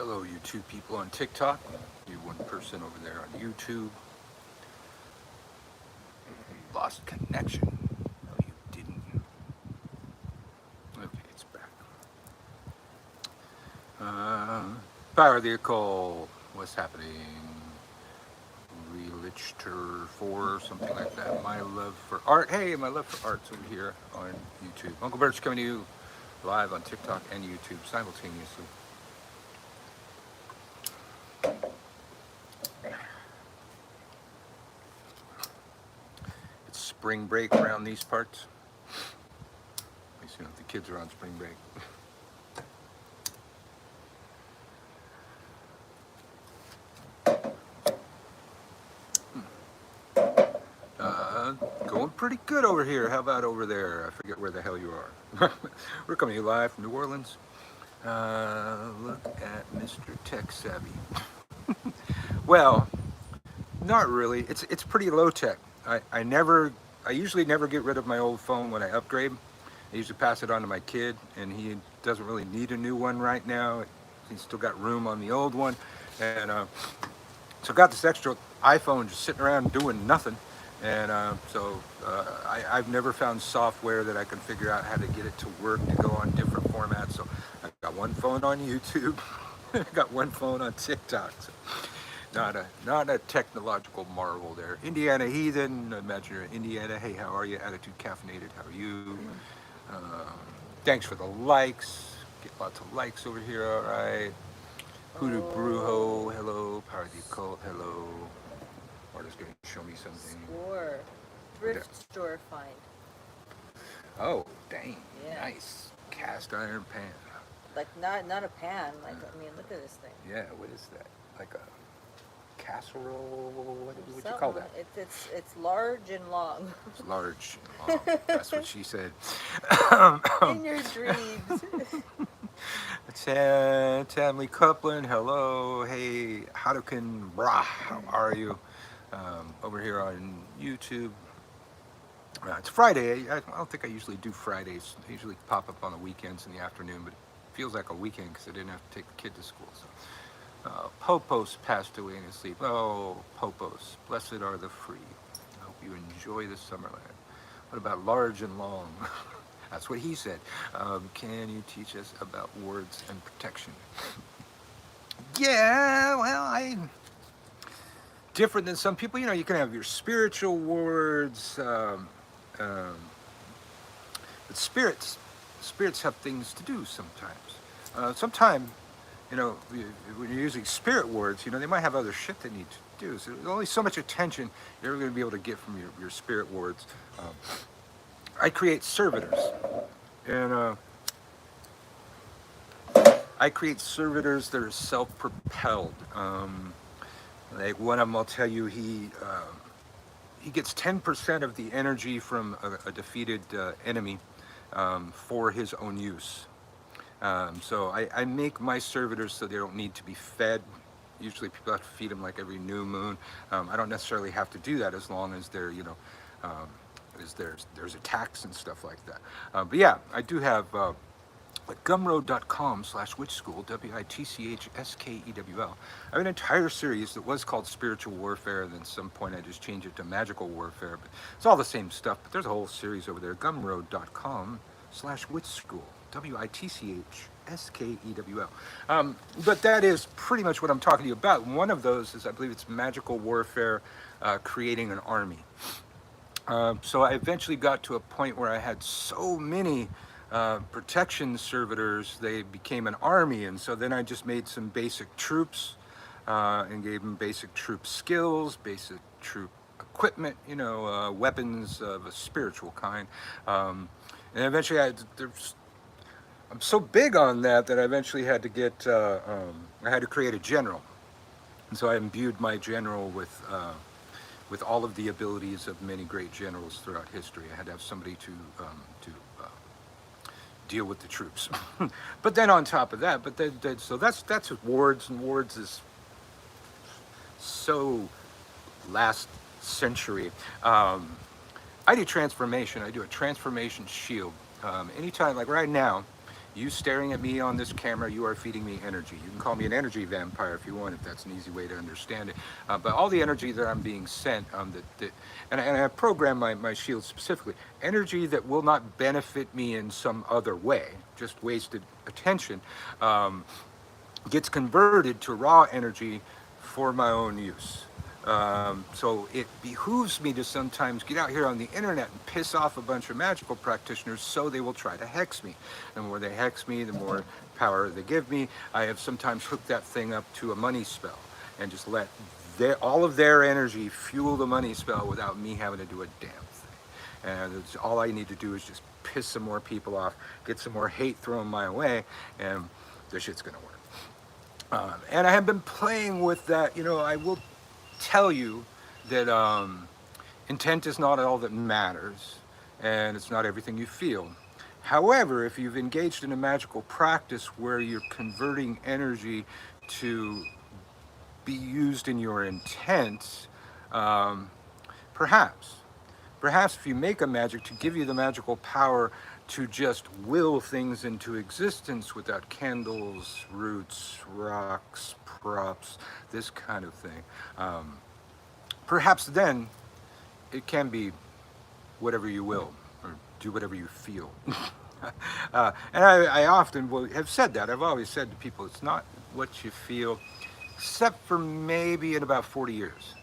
Hello, you two people on TikTok. You one person over there on YouTube. Lost connection. No, you didn't. Okay, it's back. Power vehicle. What's happening? Relichter 4, something like that. My love for art. Hey, my love for art's over here on YouTube. Uncle Birch coming to you live on TikTok and YouTube simultaneously. It's spring break around these parts. At least, the kids are on spring break. Going pretty good over here. How about over there? I forget where the hell you are. We're coming to you live from New Orleans. Look at Mr. Tech Savvy. Well, not really. It's pretty low tech. I usually never get rid of my old phone when I upgrade. I usually pass it on to my kid, and he doesn't really need a new one right now. He's still got room on the old one, and so I got this extra iPhone just sitting around doing nothing. And I've never found software that I can figure out how to get it to work to go on different formats. So I've got one phone on YouTube, I got one phone on TikTok. So not a technological marvel there. Indiana Heathen, imagine you're in Indiana. Hey, how are you? Attitude Caffeinated, how are you? Thanks for the likes. Get lots of likes over here, all right. Hoodoo Brujo, hello. Power the Occult, hello. Marta's going to show me something. Score. Thrift store find. Oh, dang. Yeah. Nice. Cast iron pan. Like not a pan. Like I mean, look at this thing. Yeah, what is that? Like a casserole? What would you Something. call that? It's large and long. It's large and long. That's what she said. In your dreams. Tammy Copeland, hello. Hey, Hadoken Brah, how are you? Over here on YouTube. It's Friday. I don't think I usually do Fridays. I usually pop up on the weekends in the afternoon, but it feels like a weekend because I didn't have to take the kid to school. So, Popos passed away in his sleep. Oh, Popos, blessed are the free. I hope you enjoy the Summerland. What about large and long? That's what he said. Can you teach us about wards and protection? Yeah, well, different than some people. You can have your spiritual wards, but spirits have things to do sometimes. Sometimes, when you're using spirit wards, they might have other shit they need to do. So there's only so much attention you're going to be able to get from your spirit wards. I create servitors, and I create servitors that are self-propelled. Like one of them, I'll tell you, he gets 10% of the energy from a defeated enemy for his own use. So I make my servitors so they don't need to be fed. Usually people have to feed them like every new moon. I don't necessarily have to do that as long as they're, as there's attacks and stuff like that. But yeah, I do have gumroad.com/witchschool, WITCHSKEWL. I have an entire series that was called Spiritual Warfare, and then at some point I just changed it to Magical Warfare. But it's all the same stuff, but there's a whole series over there, gumroad.com/witchschool, WITCHSKEWL. But that is pretty much what I'm talking to you about. One of those is, I believe it's Magical Warfare, creating an army. So I eventually got to a point where I had so many protection servitors, they became an army, and so then I just made some basic troops and gave them basic troop skills, basic troop equipment, weapons of a spiritual kind. And eventually I'm so big on that I eventually had to get, I had to create a general. And so I imbued my general with all of the abilities of many great generals throughout history. I had to have somebody to deal with the troops. But then on top of that, so that's wards, and wards is so last century. I do transformation. I do a transformation shield. Anytime, like right now, You staring at me on this camera, you are feeding me energy. You can call me an energy vampire if you want, if that's an easy way to understand it. But all the energy that I'm being sent, and I program my shield specifically, energy that will not benefit me in some other way, just wasted attention, um, gets converted to raw energy for my own use. So it behooves me to sometimes get out here on the internet and piss off a bunch of magical practitioners so they will try to hex me. The more they hex me, the more power they give me. I have sometimes hooked that thing up to a money spell and just let all of their energy fuel the money spell without me having to do a damn thing. And it's, all I need to do is just piss some more people off, get some more hate thrown my way, and the shit's gonna work. And I have been playing with that. I will tell you that intent is not all that matters, and it's not everything you feel. However, if you've engaged in a magical practice where you're converting energy to be used in your intent, um, perhaps. Perhaps if you make a magic to give you the magical power to just will things into existence without candles, roots, rocks, props, this kind of thing, perhaps then it can be whatever you will, or do whatever you feel. And I often have said that. I've always said to people, it's not what you feel, except for maybe in about 40 years.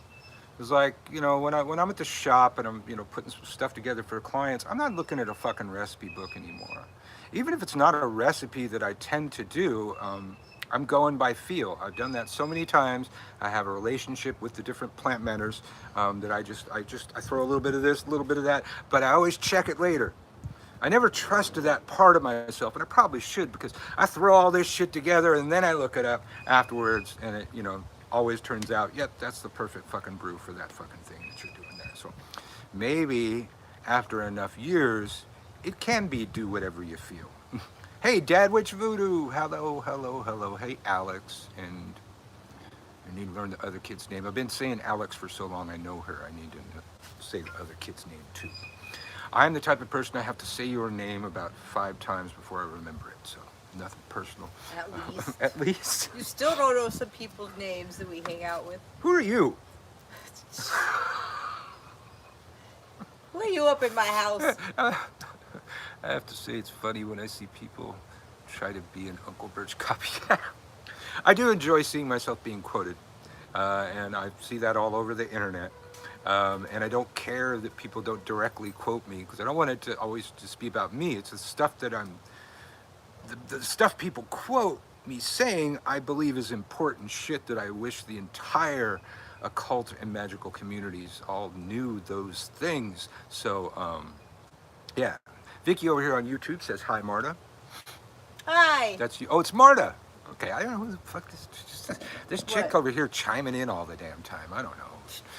It's like, when I'm at the shop and I'm, putting some stuff together for clients, I'm not looking at a fucking recipe book anymore. Even if it's not a recipe that I tend to do, I'm going by feel. I've done that so many times. I have a relationship with the different plant mentors that I throw a little bit of this, a little bit of that, but I always check it later. I never trusted that part of myself, and I probably should, because I throw all this shit together and then I look it up afterwards, and it, always turns out, yep, that's the perfect fucking brew for that fucking thing that you're doing there. So maybe after enough years, it can be do whatever you feel. Hey, Dad Witch Voodoo, hello, hello, hello. Hey, Alex, and I need to learn the other kid's name. I've been saying Alex for so long, I know her. I need to say the other kid's name too. I'm the type of person I have to say your name about 5 times before I remember it, so nothing personal. At least. At least. You still don't know some people's names that we hang out with. Who are you? Lay you up in my house. I have to say it's funny when I see people try to be an Uncle Birch copycat. I do enjoy seeing myself being quoted, and I see that all over the internet. And I don't care that people don't directly quote me, because I don't want it to always just be about me. It's the stuff that the stuff people quote me saying, I believe is important shit that I wish the entire occult and magical communities all knew those things. So, yeah. Vicky over here on YouTube says, hi, Marta. Hi. That's you. Oh, it's Marta. Okay, I don't know who the fuck this chick What? over here chiming in all the damn time. I don't know.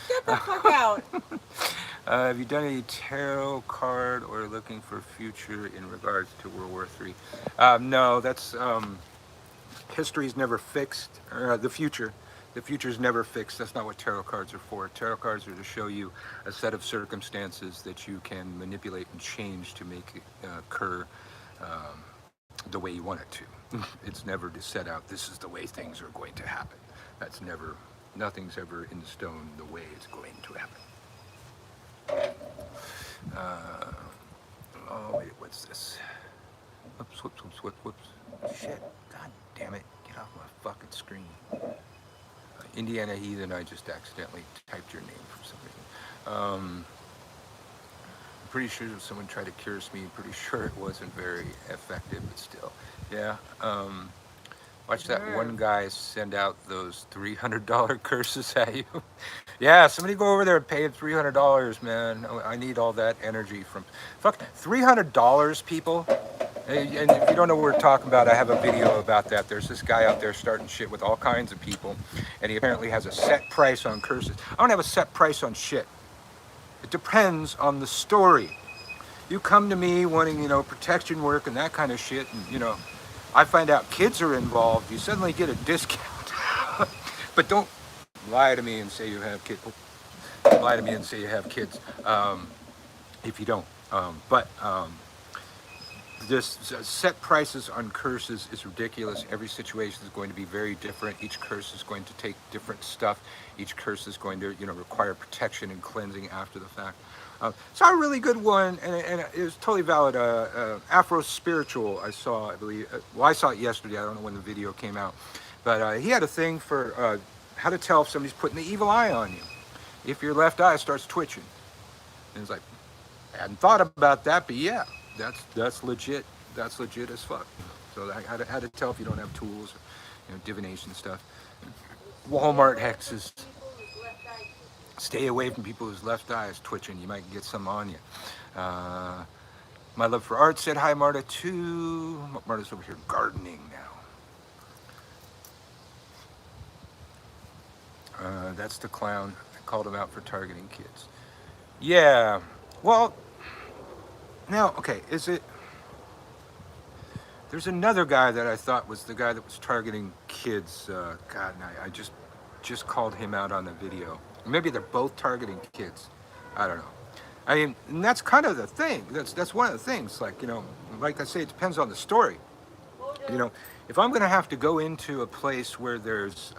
Get the fuck out. Have you done any tarot card or looking for future in regards to World War III? No, that's history's never fixed. The future's never fixed. That's not what tarot cards are for. Tarot cards are to show you a set of circumstances that you can manipulate and change to make it occur the way you want it to. It's never to set out, this is the way things are going to happen. That's never, nothing's ever in stone the way it's going to happen. Oh wait, what's this? Whoops, whoops, whoops, whoops, whoops. Shit, god damn it, get off my fucking screen. Indiana Heathen, I just accidentally typed your name for some reason. I'm pretty sure if someone tried to curse me, pretty sure it wasn't very effective, but still. Yeah, watch that one guy send out those $300 curses at you. Yeah, somebody go over there and pay him $300, man. I need all that energy from... Fuck, $300, people? And if you don't know what we're talking about, I have a video about that. There's this guy out there starting shit with all kinds of people, and he apparently has a set price on curses. I don't have a set price on shit. It depends on the story. You come to me wanting, protection work and that kind of shit, and, I find out kids are involved, you suddenly get a discount. But don't lie to me and say you have kids. Lie to me and say you have kids if you don't. This set prices on curses is ridiculous. Every situation is going to be very different. Each curse is going to take different stuff. Each curse is going to, require protection and cleansing after the fact. Saw a really good one, and it was totally valid. Afro Spiritual, I saw, I believe. Well, I saw it yesterday. I don't know when the video came out. But he had a thing for how to tell if somebody's putting the evil eye on you. If your left eye starts twitching. And it's like, I hadn't thought about that, but yeah, that's legit. That's legit as fuck. So how to tell if you don't have tools, divination stuff. Walmart hexes. Stay away from people whose left eye is twitching. You might get some on you. My love for art said hi, Marta, too. Marta's over here gardening now. That's the clown. I called him out for targeting kids. Yeah. Well, now, okay, is it... There's another guy that I thought was the guy that was targeting kids. God, I just called him out on the video. Maybe they're both targeting kids. I don't know. I mean, and that's kind of the thing. That's one of the things. Like, like I say, it depends on the story. If I'm going to have to go into a place where there's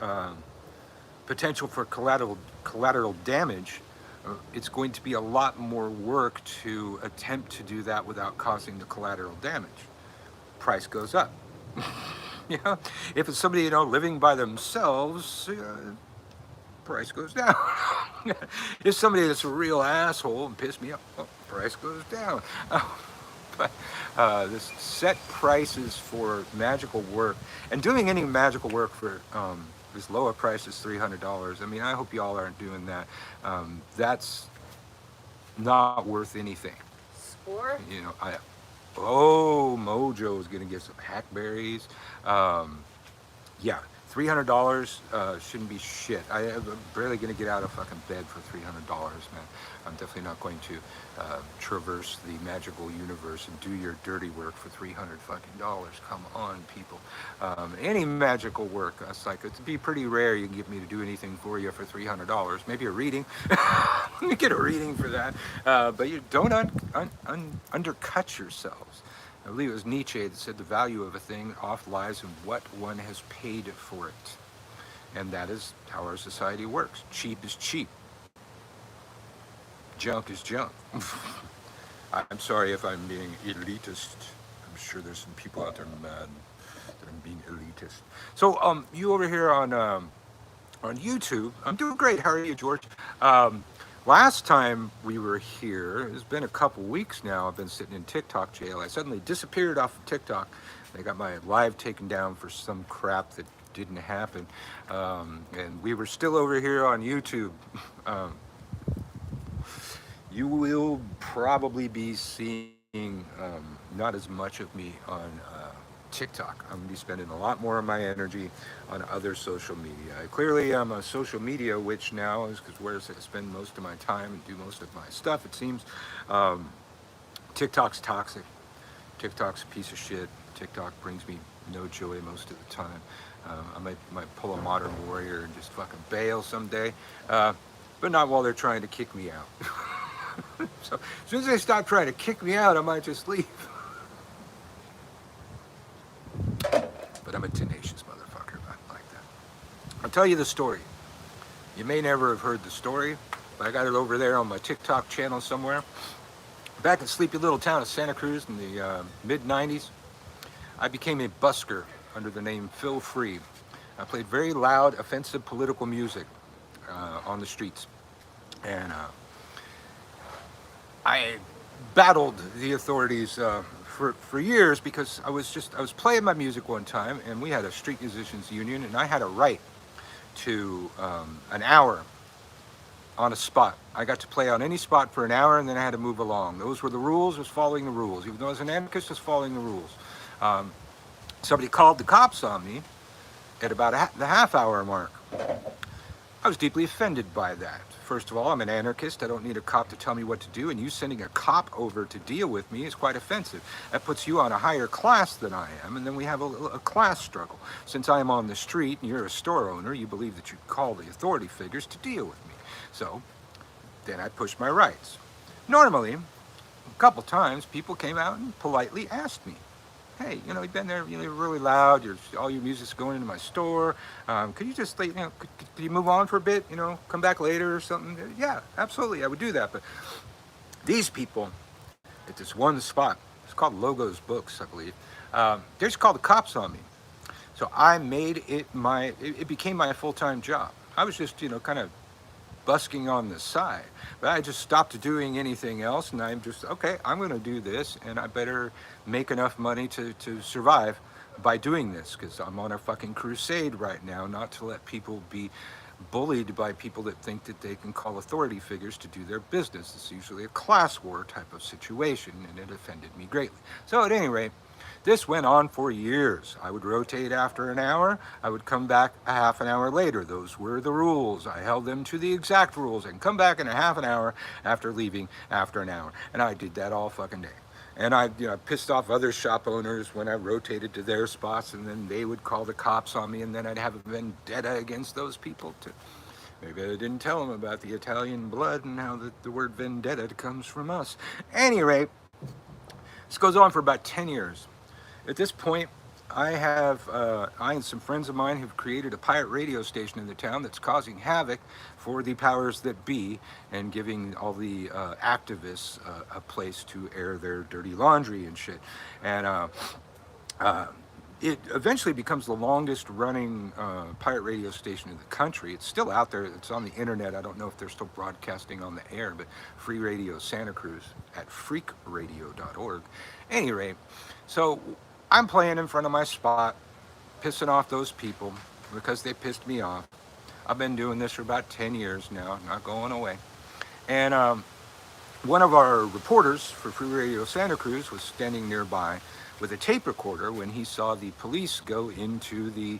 potential for collateral damage, it's going to be a lot more work to attempt to do that without causing the collateral damage. Price goes up. If it's somebody living by themselves, price goes down. If somebody that's a real asshole and piss me off, price goes down. But this set prices for magical work, and doing any magical work for as low a price as $300. I mean, I hope y'all aren't doing that. That's not worth anything. Score? Mojo's gonna get some hackberries. Yeah, $300 shouldn't be shit. I'm barely gonna get out of fucking bed for $300, man. I'm definitely not going to traverse the magical universe and do your dirty work for $300 fucking dollars. Come on, people. Any magical work, it's like, it'd be pretty rare you can get me to do anything for you for $300. Maybe a reading. You get a reading for that. But you don't undercut yourselves. I believe it was Nietzsche that said the value of a thing oft lies in what one has paid for it. And that is how our society works. Cheap is cheap. Junk is junk. I'm sorry if I'm being elitist. I'm sure there's some people out there mad that I'm being elitist. So, you over here on YouTube, I'm doing great. How are you, George? Last time we were here, it's been a couple weeks now, I've been sitting in TikTok jail. I suddenly disappeared off of TikTok. They got my live taken down for some crap that didn't happen. And we were still over here on YouTube. You will probably be seeing not as much of me on TikTok. I'm going to be spending a lot more of my energy on other social media. Clearly, I'm a social media witch now, is because where I spend most of my time and do most of my stuff, it seems. TikTok's toxic. TikTok's a piece of shit. TikTok brings me no joy most of the time. I might pull a modern warrior and just fucking bail someday, but not while they're trying to kick me out. So as soon as they stop trying to kick me out, I might just leave. But I'm a tenacious motherfucker. I like that. I'll tell you the story. You may never have heard the story, but I got it over there on my TikTok channel somewhere. Back in sleepy little town of Santa Cruz in the mid-90s, I became a busker under the name Phil Free. I played very loud, offensive political music on the streets. And I battled the authorities for years because I was playing my music one time, and we had a street musicians union, and I had a right to an hour on a spot. I got to play on any spot for an hour, and then I had to move along. Those were the rules. I was following the rules. Even though I was an anarchist, I was following the rules. Somebody called the cops on me at about the half-hour mark. I was deeply offended by that. First of all, I'm an anarchist. I don't need a cop to tell me what to do, and you sending a cop over to deal with me is quite offensive. That puts you on a higher class than I am, and then we have a class struggle. Since I'm on the street and you're a store owner, you believe that you call the authority figures to deal with me. So then I push my rights. Normally, couple times, people came out and politely asked me, hey, you've been there, you're really loud, all your music's going into my store. Could you just, could you move on for a bit, come back later or something? Yeah, absolutely, I would do that. But these people at this one spot, it's called Logos Books, I believe, they just called the cops on me. So I made it became my full-time job. I was just, kind of busking on the side, but I just stopped doing anything else, and I'm just, okay, I'm going to do this, and I better make enough money to survive by doing this, because I'm on a fucking crusade right now, not to let people be bullied by people that think that they can call authority figures to do their business. It's usually a class war type of situation, and it offended me greatly. So at any rate, this went on for years. I would rotate after an hour. I would come back a half an hour later. Those were the rules. I held them to the exact rules and come back in a half an hour after leaving after an hour. And I did that all fucking day. And I pissed off other shop owners when I rotated to their spots, and then they would call the cops on me, and then I'd have a vendetta against those people too. Maybe I didn't tell them about the Italian blood and how the word vendetta comes from us. Any rate, this goes on for about 10 years. At this point, I and some friends of mine have created a pirate radio station in the town that's causing havoc for the powers that be and giving all the activists a place to air their dirty laundry and shit. And it eventually becomes the longest running pirate radio station in the country. It's still out there. It's on the internet. I don't know if they're still broadcasting on the air, but Free Radio Santa Cruz at freakradio.org. Any rate, so I'm playing in front of my spot, pissing off those people because they pissed me off. I've been doing this for about 10 years now, not going away. And one of our reporters for Free Radio Santa Cruz was standing nearby with a tape recorder when he saw the police go into the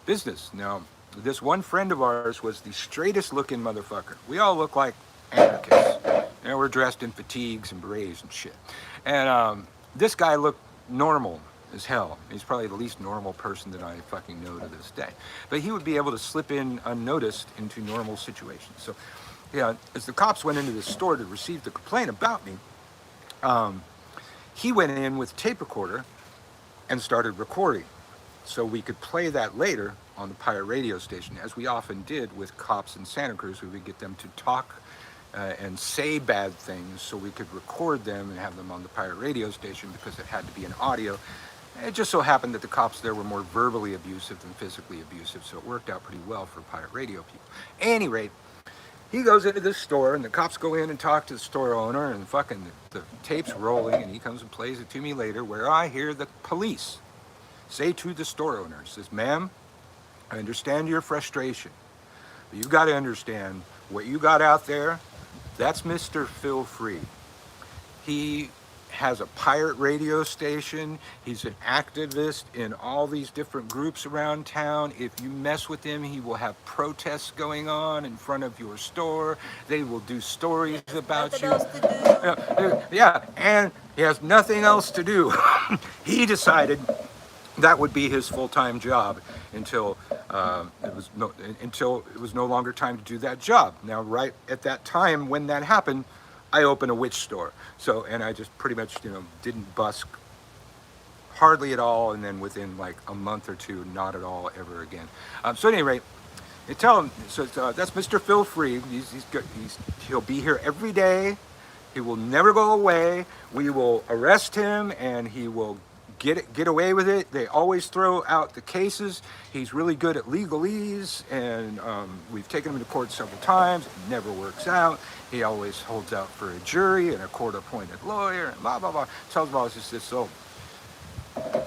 business. Now, this one friend of ours was the straightest looking motherfucker. We all look like anarchists. We're dressed in fatigues and berets and shit. And this guy looked normal as hell. He's probably the least normal person that I fucking know to this day. But he would be able to slip in unnoticed into normal situations. So, as the cops went into the store to receive the complaint about me, he went in with a tape recorder and started recording. So we could play that later on the pirate radio station, as we often did with cops in Santa Cruz. We would get them to talk and say bad things so we could record them and have them on the pirate radio station because it had to be in audio. It just so happened that the cops there were more verbally abusive than physically abusive, so it worked out pretty well for pirate radio people. At any rate, he goes into this store, and the cops go in and talk to the store owner, and fucking the tape's rolling, and he comes and plays it to me later, where I hear the police say to the store owner, says, ma'am, I understand your frustration, but you've got to understand what you got out there, that's Mr. Phil Free. He has a pirate radio station. He's an activist in all these different groups around town. If you mess with him, he will have protests going on in front of your store. They will do stories about you. Nothing else to do. Yeah, and he has nothing else to do. He decided that would be his full-time job until it was no longer time to do that job. Now, right at that time when that happened, I opened a witch store. So, and I just pretty much, didn't busk hardly at all. And then within like a month or two, not at all ever again. So at any rate, they tell him, so that's Mr. Phil Free. He'll be here every day. He will never go away. We will arrest him and he will get away with it. They always throw out the cases. He's really good at legalese, and we've taken him to court several times. It never works out. He always holds out for a jury and a court-appointed lawyer, and blah, blah, blah. Tells them all this. So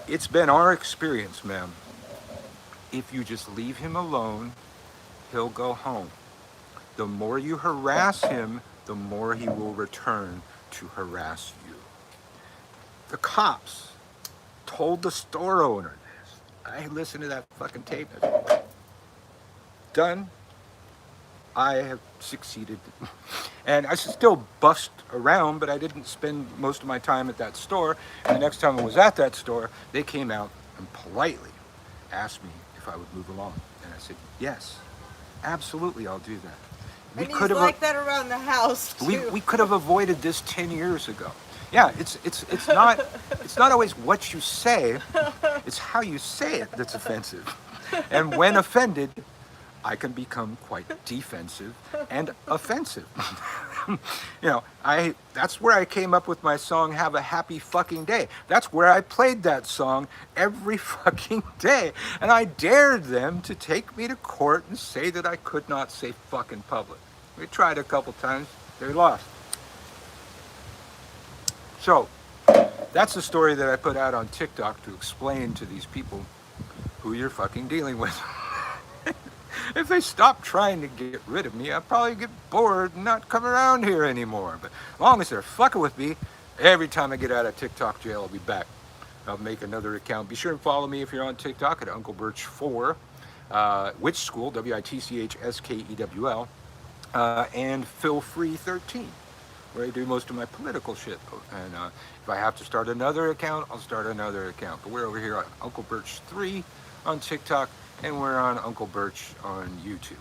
it's been our experience, ma'am. If you just leave him alone, he'll go home. The more you harass him, the more he will return to harass you. The cops told the store owner this. I listened to that fucking tape. Done. I have succeeded. And I still bust around, but I didn't spend most of my time at that store. And the next time I was at that store, they came out and politely asked me if I would move along. And I said, yes, absolutely, I'll do that. And he's like that around the house, too. We could have avoided this 10 years ago. Yeah, it's not always what you say, it's how you say it that's offensive. And when offended, I can become quite defensive and offensive. I that's where I came up with my song "Have a Happy Fucking Day." That's where I played that song every fucking day, and I dared them to take me to court and say that I could not say "fuck" in public. We tried a couple times, they lost. So that's the story that I put out on TikTok to explain to these people who you're fucking dealing with. If they stop trying to get rid of me, I'll probably get bored and not come around here anymore. But as long as they're fucking with me, every time I get out of TikTok jail, I'll be back. I'll make another account. Be sure and follow me if you're on TikTok at Uncle Birch 4, Witch School, WITCHSKEWL, and Feel Free 13, where I do most of my political shit. And if I have to start another account, I'll start another account. But we're over here on Uncle Birch 3 on TikTok, and we're on Uncle Birch on YouTube.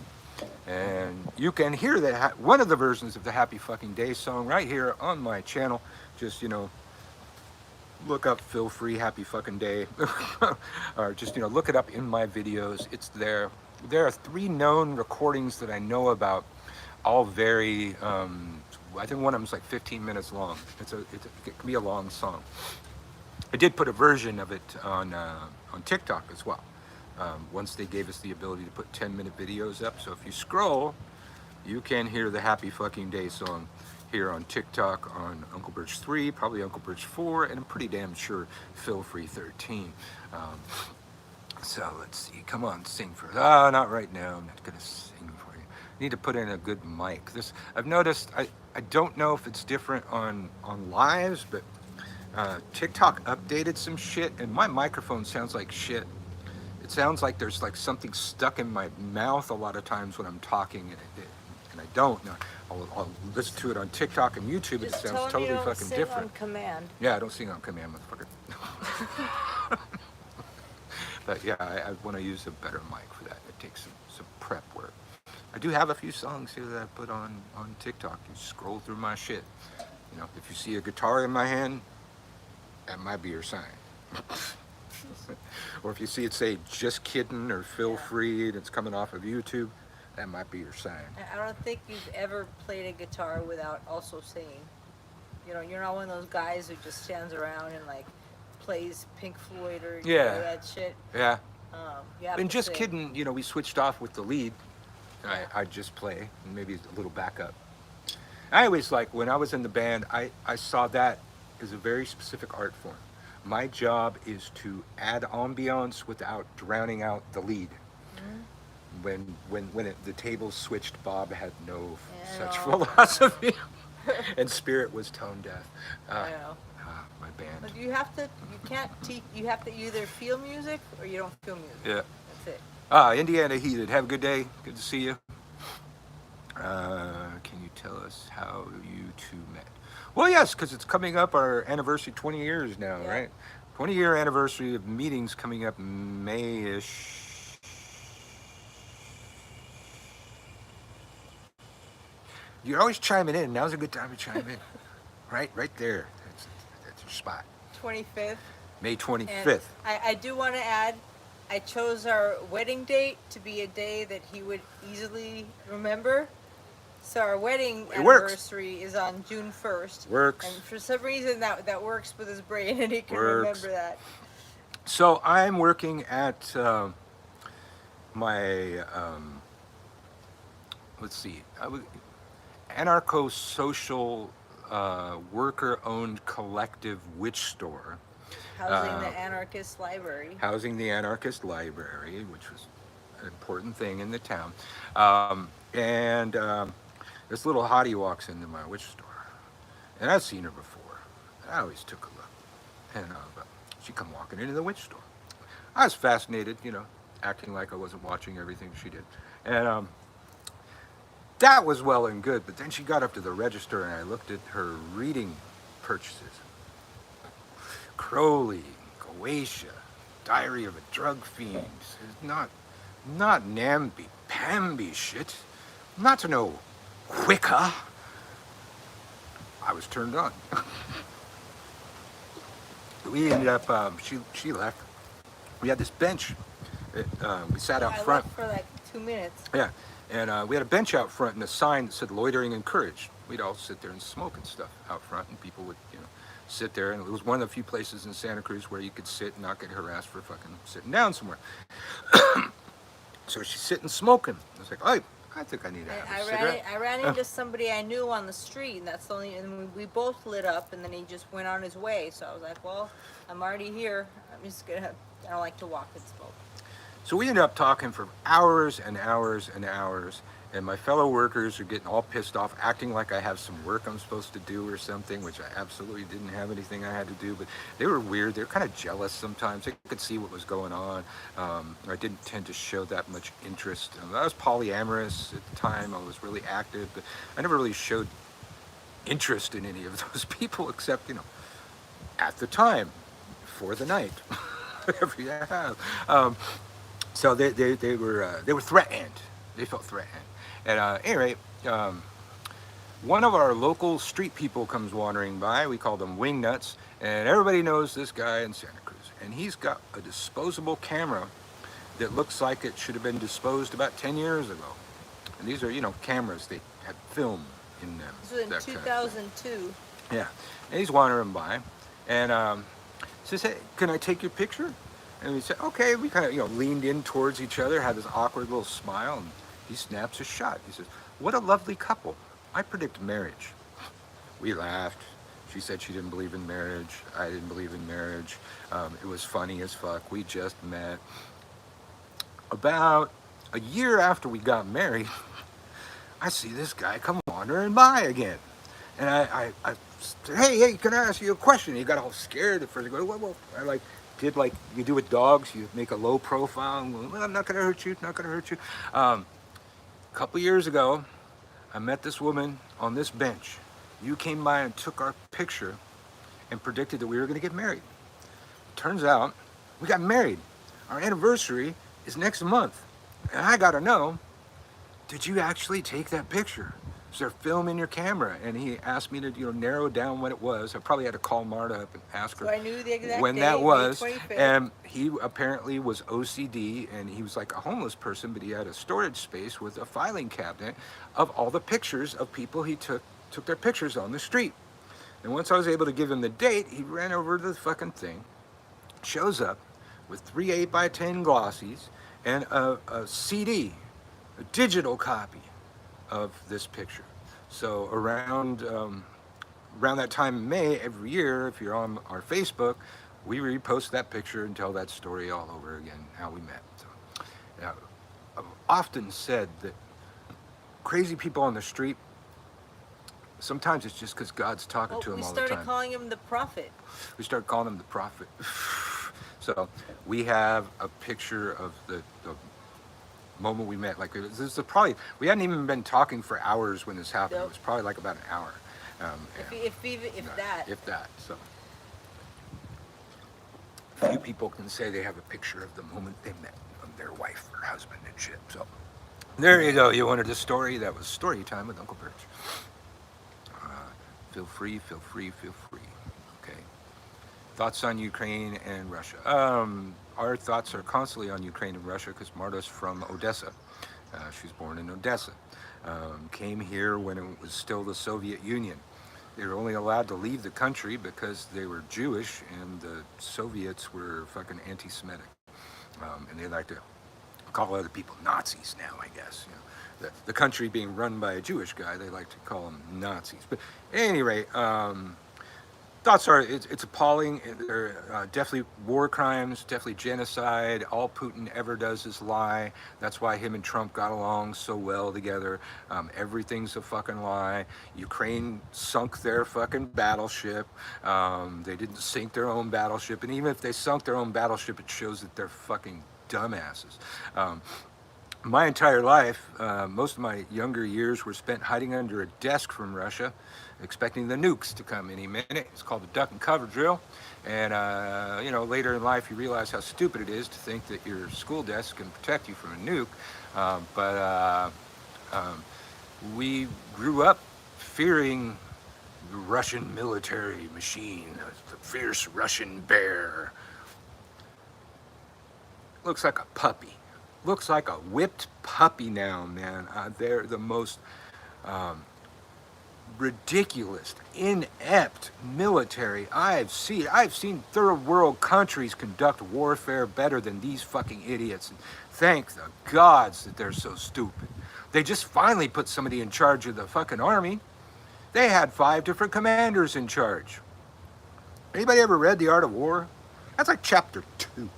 And you can hear that one of the versions of the Happy Fucking Day song right here on my channel. Just, look up Feel Free Happy Fucking Day. Or just, look it up in my videos. It's there. There are 3 known recordings that I know about, all very, I think one of them's like 15 minutes long. It can be a long song. I did put a version of it on TikTok as well. Once they gave us the ability to put 10-minute videos up. So if you scroll, you can hear the Happy Fucking Day song here on TikTok on Uncle Birch 3, probably Uncle Birch 4, and I'm pretty damn sure Feel Free 13. So let's see. Come on, sing for us. Oh, not right now. I'm not going to sing for you. I need to put in a good mic. I've noticed, I don't know if it's different on lives, but TikTok updated some shit, and my microphone sounds like shit. It sounds like there's like something stuck in my mouth a lot of times when I'm talking, and I don't. I'll listen to it on TikTok and YouTube, and it sounds totally fucking different. On command. Yeah, I don't sing on command, motherfucker. But yeah, I want to use a better mic for that. It takes some prep work. I do have a few songs here that I put on TikTok. You scroll through my shit. If you see a guitar in my hand, that might be your sign. Or if you see it say "just kidding" or "feel free" and it's coming off of YouTube, that might be your sign. I don't think you've ever played a guitar without also singing. You're not one of those guys who just stands around and like plays Pink Floyd or that shit. Yeah. You have And to just sing. kidding, we switched off with the lead. I just play and maybe a little backup. I always when I was in the band, I saw that as a very specific art form. My job is to add ambiance without drowning out the lead. When the tables switched, Bob had no such philosophy, and Spirit was tone deaf. I know. My band. But you can't teach. You have to either feel music or you don't feel music. Yeah. That's it. Indiana Heated. Have a good day. Good to see you. Can you tell us how you two met? Well, yes, because it's coming up our anniversary, 20 years now, right? 20-year anniversary of meetings coming up May-ish. You're always chiming in. Now's a good time to chime in. Right there. That's your spot. 25th. May 25th. And I do want to add, I chose our wedding date to be a day that he would easily remember. So our wedding anniversary is on June 1st. Works. And for some reason that works with his brain and he can remember that. So I'm working at my, let's see, anarcho-social worker-owned collective witch store. Housing the Anarchist Library. Housing the Anarchist Library, which was an important thing in the town. This little hottie walks into my witch store. And I've seen her before. I always took a look. And she come walking into the witch store. I was fascinated, acting like I wasn't watching everything she did. And that was well and good. But then she got up to the register and I looked at her reading purchases. Crowley, Goetia, Diary of a Drug Fiend. Not namby-pamby shit. Not to know Wicca. I was turned on. We ended up, she left. We had this bench. We sat Yeah, out I front. left for like 2 minutes. Yeah, and we had a bench out front and a sign that said loitering encouraged. We'd all sit there and smoke and stuff out front, and people would, sit there. And it was one of the few places in Santa Cruz where you could sit and not get harassed for fucking sitting down somewhere. So she's sitting smoking. I was like, oh, I think I need to have a cigarette. I ran into somebody I knew on the street, and that's the only. And we both lit up, and then he just went on his way. So I was like, well, I'm already here. I'm just gonna. I don't like to walk and smoke. So we ended up talking for hours and hours and hours, and my fellow workers are getting all pissed off, acting like I have some work I'm supposed to do or something, which I absolutely didn't have anything I had to do, but they were weird. They were kind of jealous sometimes. They could see what was going on. I didn't tend to show that much interest. I was polyamorous at the time. I was really active, but I never really showed interest in any of those people except, at the time, for the night, whatever you have. So they were threatened. They felt threatened. And anyway, one of our local street people comes wandering by. We call them wingnuts, and everybody knows this guy in Santa Cruz. And he's got a disposable camera that looks like it should have been disposed about 10 years ago. And these are, cameras. They had film in them. This was in 2002. Yeah, and he's wandering by, and says, "Hey, can I take your picture?" And we said, "Okay." We kind of, leaned in towards each other, had this awkward little smile, and he snaps a shot. He says, "What a lovely couple. I predict marriage." We laughed. She said she didn't believe in marriage. I didn't believe in marriage. It was funny as fuck. We just met. About a year after we got married, I see this guy come wandering by again. And I said, hey, can I ask you a question? He got all scared at first. I go, whoa. I did like you do with dogs. You make a low profile and go, well, I'm not going to hurt you, not going to hurt you. A couple years ago, I met this woman on this bench. You came by and took our picture and predicted that we were going to get married. Turns out, we got married. Our anniversary is next month. And I got to know, did you actually take that picture? Is there film in your camera? And he asked me to, narrow down what it was. I probably had to call Marta up and ask her So I knew the exact when date, that was. May 25th. And he apparently was OCD, and he was like a homeless person, but he had a storage space with a filing cabinet of all the pictures of people he took their pictures on the street. And once I was able to give him the date, he ran over to the fucking thing, shows up with 3 8x10 glossies and a CD, a digital copy of this picture. So around that time in May every year, if you're on our Facebook, we repost that picture and tell that story all over again, how we met. So, I've often said that crazy people on the street, sometimes it's just because God's talking to them all the time. We started calling him the prophet. We started calling him the prophet. So we have a picture of the moment we met. Like this is probably, we hadn't even been talking for hours when this happened. Nope. It was probably like about an hour. If that. If that. So few people can say they have a picture of the moment they met their wife or husband and shit. So there you go. You wanted a story? That was story time with Uncle Birch. Feel free. Okay. Thoughts on Ukraine and Russia. Our thoughts are constantly on Ukraine and Russia because Marta's from Odessa. She was born in Odessa. Came here when it was still the Soviet Union. They were only allowed to leave the country because they were Jewish, and the Soviets were fucking anti-Semitic. And they like to call other people Nazis now, I guess. The country being run by a Jewish guy, they like to call them Nazis. But at any rate, thoughts are, it's appalling. They're definitely war crimes, definitely genocide. All Putin ever does is lie. That's why him and Trump got along so well together. Everything's a fucking lie. Ukraine sunk their fucking battleship. They didn't sink their own battleship. And even if they sunk their own battleship, it shows that they're fucking dumbasses. My entire life, most of my younger years were spent hiding under a desk from Russia, expecting the nukes to come any minute. It's called the duck and cover drill. And, later in life, you realize how stupid it is to think that your school desk can protect you from a nuke. But we grew up fearing the Russian military machine, the fierce Russian bear. Looks like a puppy. Looks like a whipped puppy now, man. They're the most ridiculous, inept military I've seen. I've seen third world countries conduct warfare better than these fucking idiots. And thank the gods that they're so stupid. They just finally put somebody in charge of the fucking army. They had 5 different commanders in charge. Anybody ever read The Art of War? That's like chapter 2.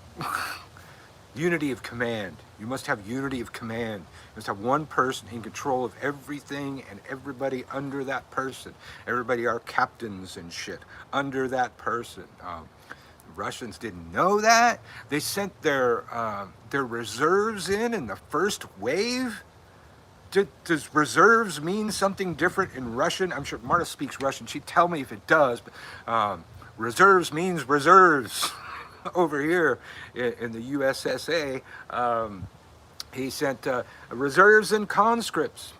Unity of command. You must have unity of command. You must have one person in control of everything and everybody under that person. Everybody are captains and shit under that person. The Russians didn't know that. They sent their reserves in the first wave. Does reserves mean something different in Russian? I'm sure Marta speaks Russian. She'd tell me if it does. But, reserves means reserves. Over here in the USSA, he sent reserves and conscripts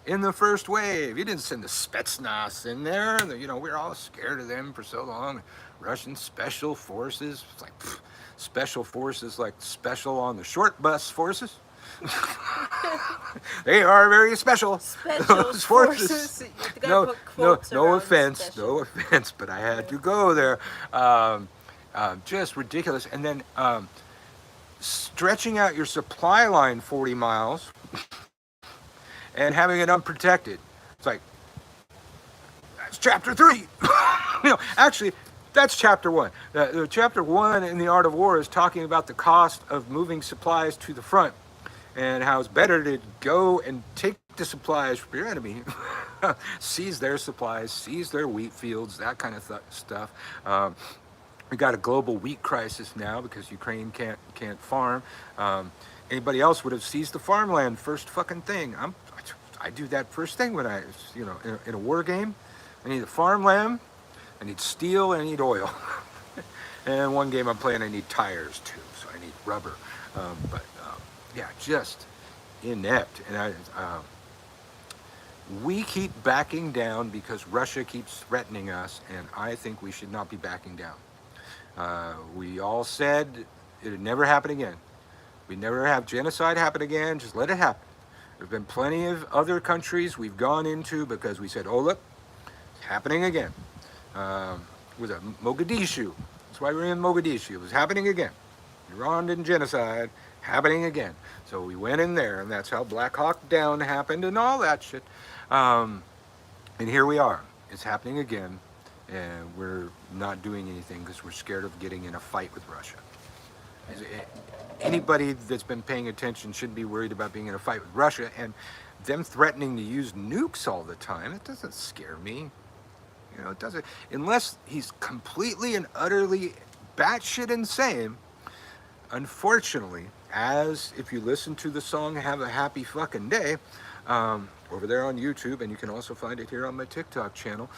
in the first wave. He didn't send the Spetsnaz in there. We were all scared of them for so long. Russian special forces. It's like special forces, like special on the short bus forces. They are very special. Special forces. No offense, but I had to go there. Just ridiculous. And then stretching out your supply line 40 miles and having it unprotected. It's like, that's chapter 3. Actually, that's chapter 1. The chapter 1 in The Art of War is talking about the cost of moving supplies to the front and how it's better to go and take the supplies from your enemy, seize their supplies, seize their wheat fields, that kind of stuff. We got a global wheat crisis now because Ukraine can't farm. Anybody else would have seized the farmland first fucking thing. I do that first thing when in a war game. I need the farmland, I need steel, and I need oil. And one game I'm playing, I need tires too, so I need rubber. Yeah, just inept. And we keep backing down because Russia keeps threatening us, and I think we should not be backing down. We all said it would never happen again. We'd never have genocide happen again. Just let it happen. There have been plenty of other countries we've gone into because we said, oh, look, it's happening again. Was it Mogadishu? That's why we're in Mogadishu. It was happening again. Rwandan genocide happening again. So we went in there, and that's how Black Hawk Down happened and all that shit. And here we are. It's happening again. And we're not doing anything because we're scared of getting in a fight with Russia. Anybody that's been paying attention shouldn't be worried about being in a fight with Russia, and them threatening to use nukes all the time, it doesn't scare me. It doesn't, unless he's completely and utterly batshit insane. Unfortunately, as if you listen to the song Have a Happy Fucking Day, over there on YouTube, and you can also find it here on my TikTok channel,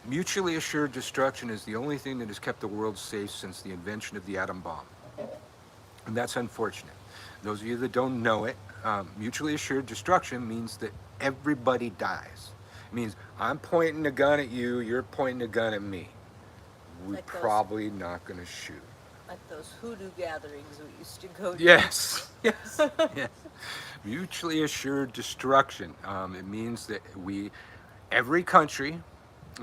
mutually assured destruction is the only thing that has kept the world safe since the invention of the atom bomb. And that's unfortunate. Those of you that don't know it, mutually assured destruction means that everybody dies. It means I'm pointing a gun at you, you're pointing a gun at me. We're probably not going to shoot. Like those hoodoo gatherings we used to go to. Yes. Mutually assured destruction. It means that every country,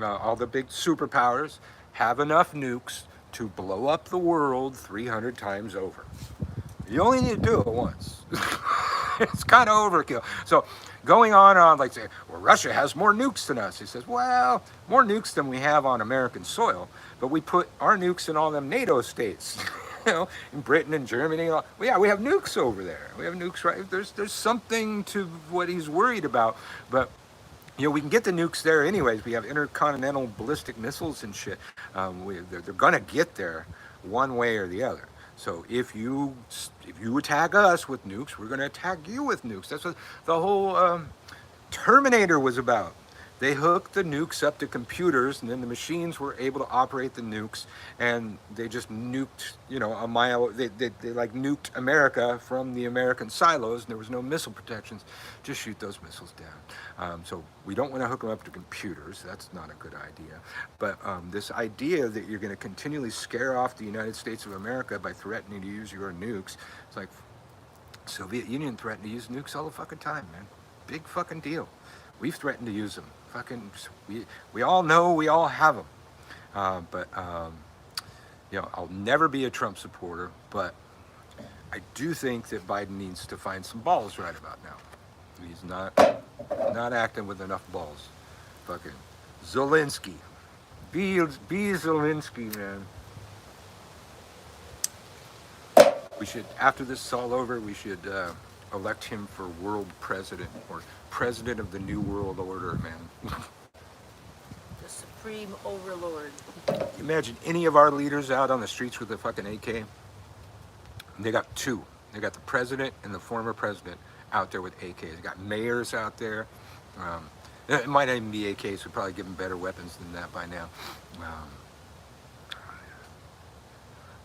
all the big superpowers, have enough nukes to blow up the world 300 times over. You only need to do it once. It's kind of overkill. So going on like say, well, Russia has more nukes than us. He says, well, more nukes than we have on American soil, but we put our nukes in all them NATO states. In Britain and Germany. Well, yeah, we have nukes over there. We have nukes, right? There's something to what he's worried about, but we can get the nukes there anyways. We have intercontinental ballistic missiles and shit. They're gonna get there one way or the other. So if you attack us with nukes, we're gonna attack you with nukes. That's what the whole Terminator was about. They hooked the nukes up to computers, and then the machines were able to operate the nukes, and they just nuked, a mile. They like nuked America from the American silos, and there was no missile protections to shoot those missiles down. So we don't want to hook them up to computers. That's not a good idea. But this idea that you're going to continually scare off the United States of America by threatening to use your nukes, it's like Soviet Union threatened to use nukes all the fucking time, man. Big fucking deal. We've threatened to use them. Fucking, we all know we all have them. But I'll never be a Trump supporter, but I do think that Biden needs to find some balls right about now. He's not acting with enough balls. Fucking Zelensky. Be Zelensky, man. We should, after this is all over, we should elect him for world president, or president of the new world order, man. The supreme overlord. Imagine any of our leaders out on the streets with a fucking AK. They got two. They got the president and the former president out there with AKs. They got mayors out there. It might even be AKs. We'd probably give them better weapons than that by now. I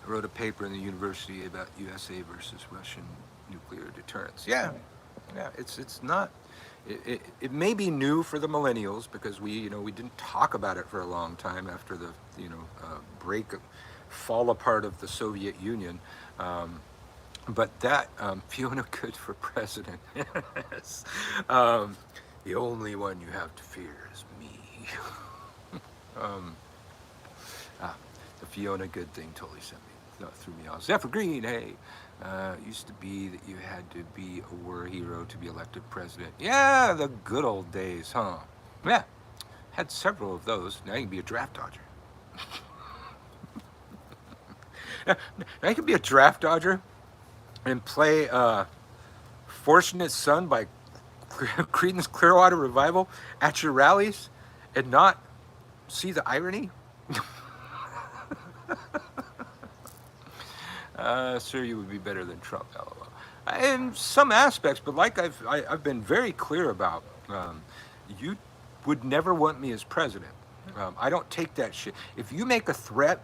wrote a paper in the university about USA versus Russian nuclear deterrence. Yeah, it's not. It may be new for the millennials because we didn't talk about it for a long time after the fall apart of the Soviet Union. But that Fiona Good for president. Yes. The only one you have to fear is me. The Fiona Good thing totally threw me off. Zephyr Green, hey. Used to be that you had to be a war hero to be elected president. Yeah, the good old days, huh? Yeah, had several of those. Now you can be a draft dodger. Now you can be a draft dodger and play Fortunate Son by Creedence Clearwater Revival at your rallies and not see the irony? Sir, you would be better than Trump, LOL. In some aspects, but like I've been very clear about, you would never want me as president. I don't take that shit. If you make a threat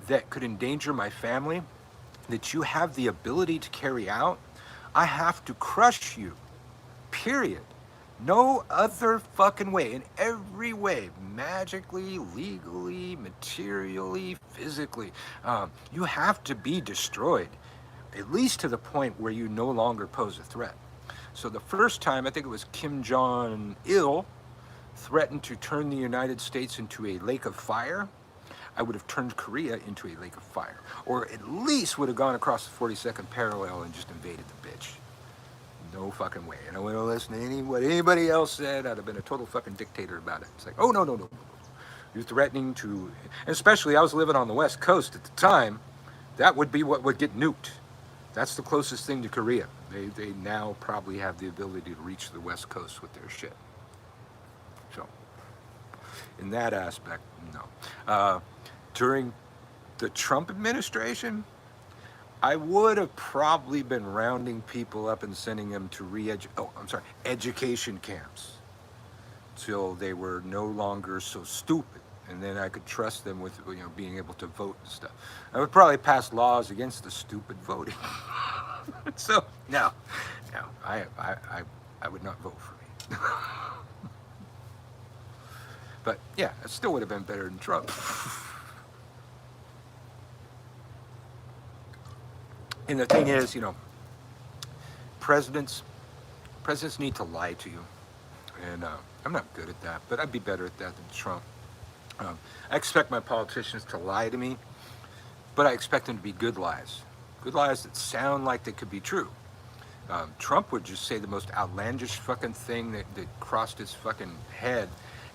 that could endanger my family, that you have the ability to carry out, I have to crush you. Period. No other fucking way. In every way. Magically, legally, materially, physically. You have to be destroyed. At least to the point where you no longer pose a threat. So the first time, I think it was Kim Jong-il, threatened to turn the United States into a lake of fire, I would have turned Korea into a lake of fire. Or at least would have gone across the 42nd parallel and just invaded the bitch. No fucking way. And I wouldn't listen to what anybody else said. I'd have been a total fucking dictator about it. It's like, oh, no. You're threatening to... And especially, I was living on the West Coast at the time. That would be what would get nuked. That's the closest thing to Korea. They now probably have the ability to reach the West Coast with their shit. So, in that aspect, no. During the Trump administration, I would have probably been rounding people up and sending them to education camps till they were no longer so stupid, and then I could trust them with being able to vote and stuff. I would probably pass laws against the stupid voting. So no, I would not vote for me. But yeah, it still would have been better than Trump. And the thing is, presidents need to lie to you. And I'm not good at that, but I'd be better at that than Trump. I expect my politicians to lie to me, but I expect them to be good lies. Good lies that sound like they could be true. Trump would just say the most outlandish fucking thing that crossed his fucking head,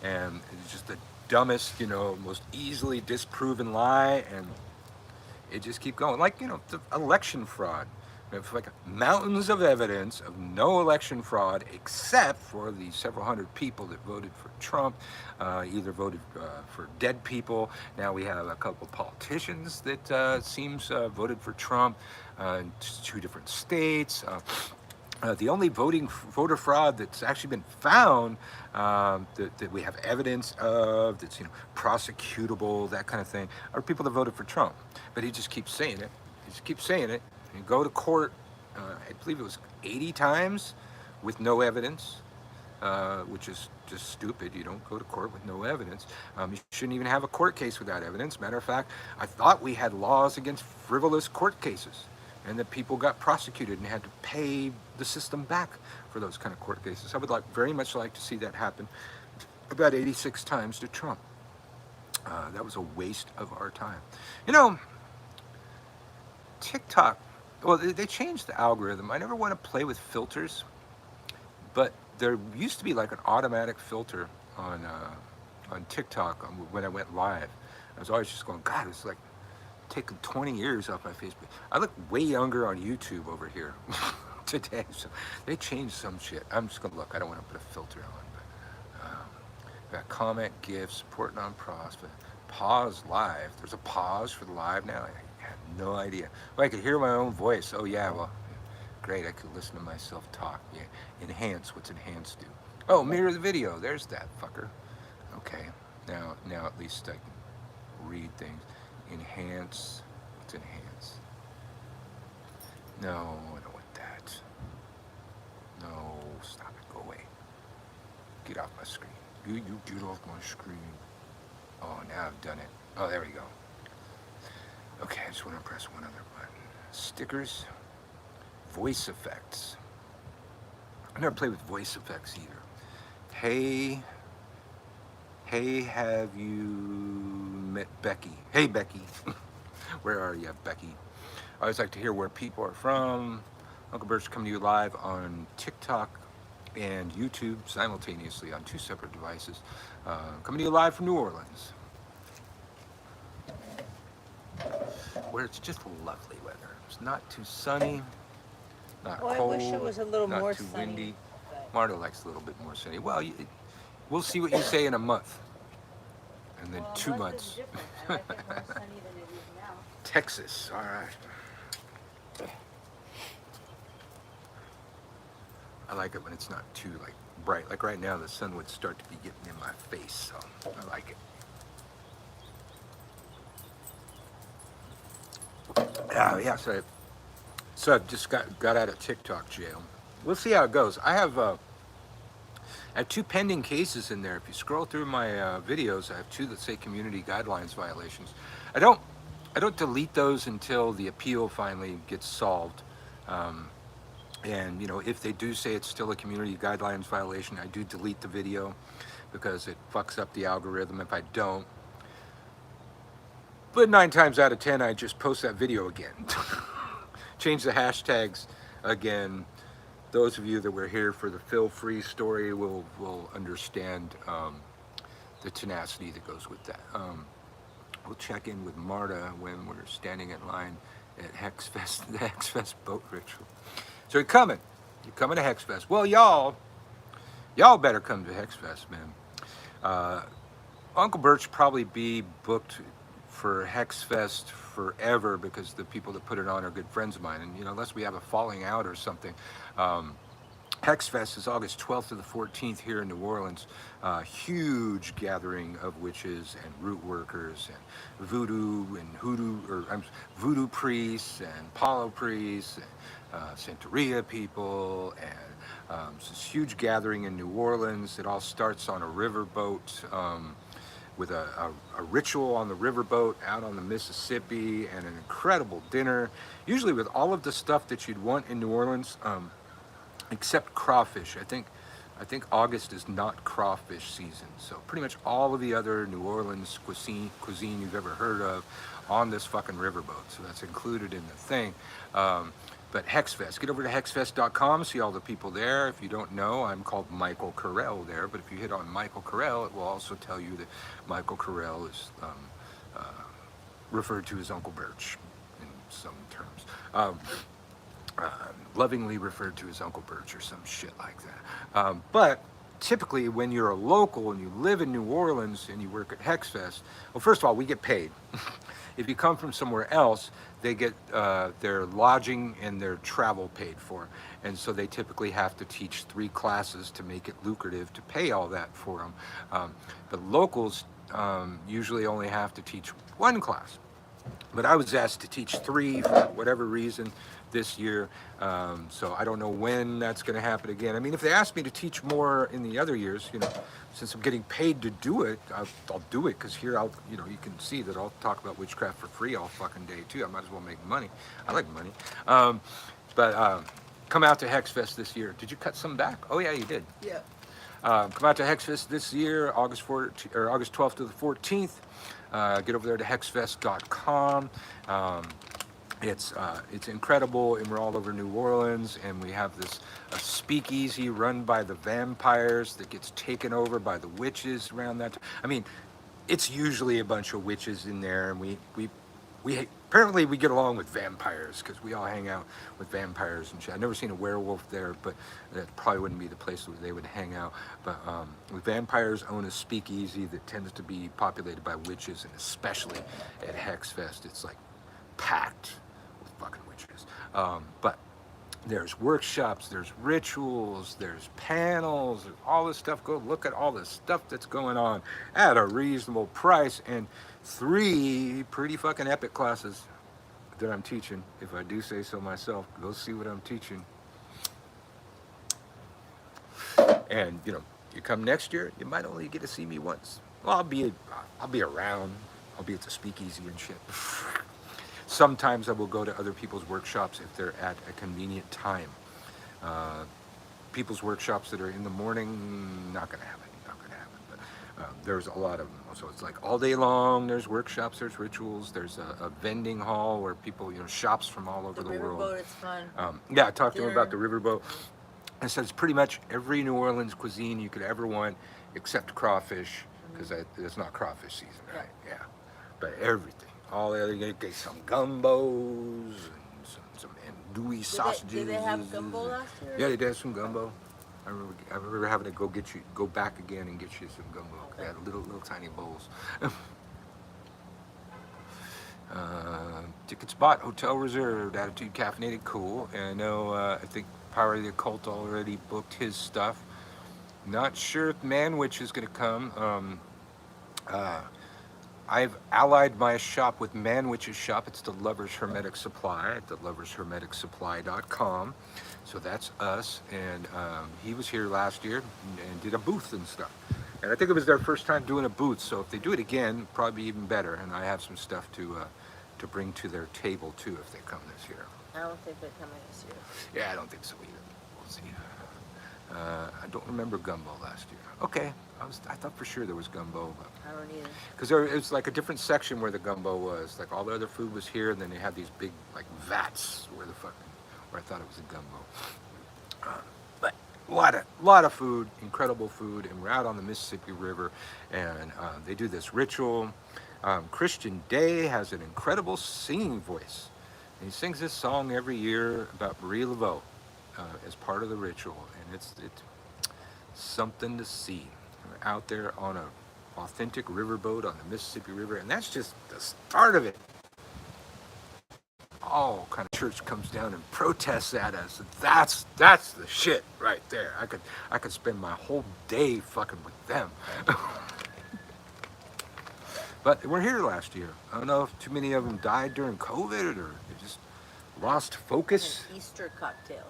and it's just the dumbest, most easily disproven lie, and it just keep going. Like, the election fraud. It's like mountains of evidence of no election fraud except for the several hundred people that voted for Trump, either voted for dead people. Now we have a couple of politicians that seems voted for Trump in 2 different states. The only voter fraud that's actually been found, that we have evidence of, that's prosecutable, that kind of thing, are people that voted for Trump. But he just keeps saying it. He just keeps saying it. You go to court, I believe it was 80 times with no evidence, which is just stupid. You don't go to court with no evidence. You shouldn't even have a court case without evidence. Matter of fact, I thought we had laws against frivolous court cases, and that people got prosecuted and had to pay the system back for those kind of court cases. I would very much like to see that happen about 86 times to Trump. That was a waste of our time. TikTok, well, they changed the algorithm. I never want to play with filters, but there used to be like an automatic filter on TikTok when I went live. I was always just going, God, it's like taken 20 years off my Facebook. I look way younger on YouTube over here today. So they changed some shit. I'm just gonna look. I don't want to put a filter on. But, got comment, GIFs, support non-profit, pause live. There's a pause for the live now. I had no idea. Well, I could hear my own voice. Oh yeah, well, great. I could listen to myself talk. Yeah, enhance. What's enhance do? Oh, mirror the video. There's that fucker. Okay. Now at least I can read things. Enhance. What's enhance? No, I don't want that. No, stop it. Go away. Get off my screen. You get off my screen. Oh, now I've done it. Oh, there we go. Okay, I just want to press one other button. Stickers. Voice effects. I never played with voice effects either. Hey, have you met Becky? Hey, Becky. Where are you, Becky? I always like to hear where people are from. Uncle Birch coming to you live on TikTok and YouTube simultaneously on 2 separate devices. Coming to you live from New Orleans, where it's just lovely weather. It's not too sunny, not cold, I wish it was a little not more too sunny, windy. but... Marta likes a little bit more sunny. Well, we'll see what you say in a month. And then 2 months. I like it more sunny than it is now. Texas, all right. I like it when it's not too bright. Like right now, the sun would start to be getting in my face, so I like it. Yeah. So I just got out of TikTok jail. We'll see how it goes. I have 2 pending cases in there. If you scroll through my videos, I have 2 that say community guidelines violations. I don't delete those until the appeal finally gets solved. And if they do say it's still a community guidelines violation, I do delete the video because it fucks up the algorithm if I don't. But 9 times out of 10, I just post that video again. Change the hashtags again. Those of you that were here for the Phil Free story will understand the tenacity that goes with that. We'll check in with Marta when we're standing in line at Hexfest, the Hexfest boat ritual. So you're coming to Hexfest. Well, y'all better come to Hexfest, man. Uncle Birch probably be booked for Hexfest forever because the people that put it on are good friends of mine, and unless we have a falling out or something. Hexfest is August 12th to the 14th here in New Orleans. Huge gathering of witches and root workers and voodoo priests and Palo priests and Santeria people, and it's this huge gathering in New Orleans. It all starts on a riverboat with a ritual on the riverboat out on the Mississippi, and an incredible dinner, usually with all of the stuff that you'd want in New Orleans. Except crawfish. I think August is not crawfish season. So pretty much all of the other New Orleans cuisine you've ever heard of on this fucking riverboat. So that's included in the thing. But Hexfest, get over to hexfest.com, see all the people there. If you don't know, I'm called Michael Carell there. But if you hit on Michael Carell, it will also tell you that Michael Carell is referred to as Uncle Birch in some terms. Lovingly referred to as Uncle Birch or some shit like that. But typically when you're a local and you live in New Orleans and you work at Hexfest, well, first of all, we get paid. If you come from somewhere else, they get their lodging and their travel paid for. And so they typically have to teach 3 classes to make it lucrative to pay all that for them. But locals usually only have to teach 1 class. But I was asked to teach 3 for whatever reason this year. So I don't know when that's going to happen again. I mean, if they ask me to teach more in the other years, since I'm getting paid to do it, I'll do it, because here you can see that I'll talk about witchcraft for free all fucking day too. I might as well make money. I like money. But come out to Hexfest this year. Did you cut some back? Oh yeah, you did. Yeah. Come out to Hexfest this year, August 12th to the 14th. Get over there to hexfest.com. It's incredible, and we're all over New Orleans, and we have this speakeasy run by the vampires that gets taken over by the witches around that time. I mean, it's usually a bunch of witches in there, and we apparently we get along with vampires, because we all hang out with vampires and shit. I've never seen a werewolf there, but that probably wouldn't be the place where they would hang out. But the vampires own a speakeasy that tends to be populated by witches, and especially at Hexfest, it's like packed with fucking witches. But there's workshops, there's rituals, there's panels, there's all this stuff. Go look at all the stuff that's going on at a reasonable price, and 3 pretty fucking epic classes that I'm teaching, if I do say so myself. Go see what I'm teaching. And you come next year, you might only get to see me once. Well, I'll be around. I'll be at the speakeasy and shit. Sometimes I will go to other people's workshops if they're at a convenient time. People's workshops that are in the morning, not gonna happen. But there's a lot of them. So it's like all day long. There's workshops. There's rituals. There's a vending hall where people, shops from all over the world. The riverboat is fun. Yeah, I talked to him about the riverboat. I said it's pretty much every New Orleans cuisine you could ever want, except crawfish, because it's not crawfish season, right? Yeah, but everything. All the other, you get some gumbos and some andouille sausages. Did they have gumbo last year? Yeah, they did have some gumbo. I remember having to go back again and get you some gumbo. Okay. They had little tiny bowls. Tickets bought, hotel reserved, Attitude Caffeinated, cool. And I know, I think Power of the Occult already booked his stuff. Not sure if Manwich is going to come. I've allied my shop with Manwich's shop. It's the Lovers Hermetic Supply at thelovershermeticsupply.com. So that's us. And he was here last year and did a booth and stuff. And I think it was their first time doing a booth. So if they do it again, probably even better. And I have some stuff to bring to their table too if they come this year. I don't think they're coming this year. Yeah, I don't think so either. We'll see. I don't remember gumbo last year. Okay, I thought for sure there was gumbo, but I don't either. because it was like a different section where the gumbo was. Like all the other food was here, and then they had these big like vats where I thought it was a gumbo. But a lot of food, incredible food, and we're out on the Mississippi River, and they do this ritual. Christian Day has an incredible singing voice. And he sings this song every year about Marie Laveau as part of the ritual, and it's something to see. We're out there on an authentic riverboat on the Mississippi River, and that's just the start of it. All kind of church comes down and protests at us. That's the shit right there. I could spend my whole day fucking with them. But we're here last year. I don't know if too many of them died during COVID or they just lost focus. An Easter cocktail.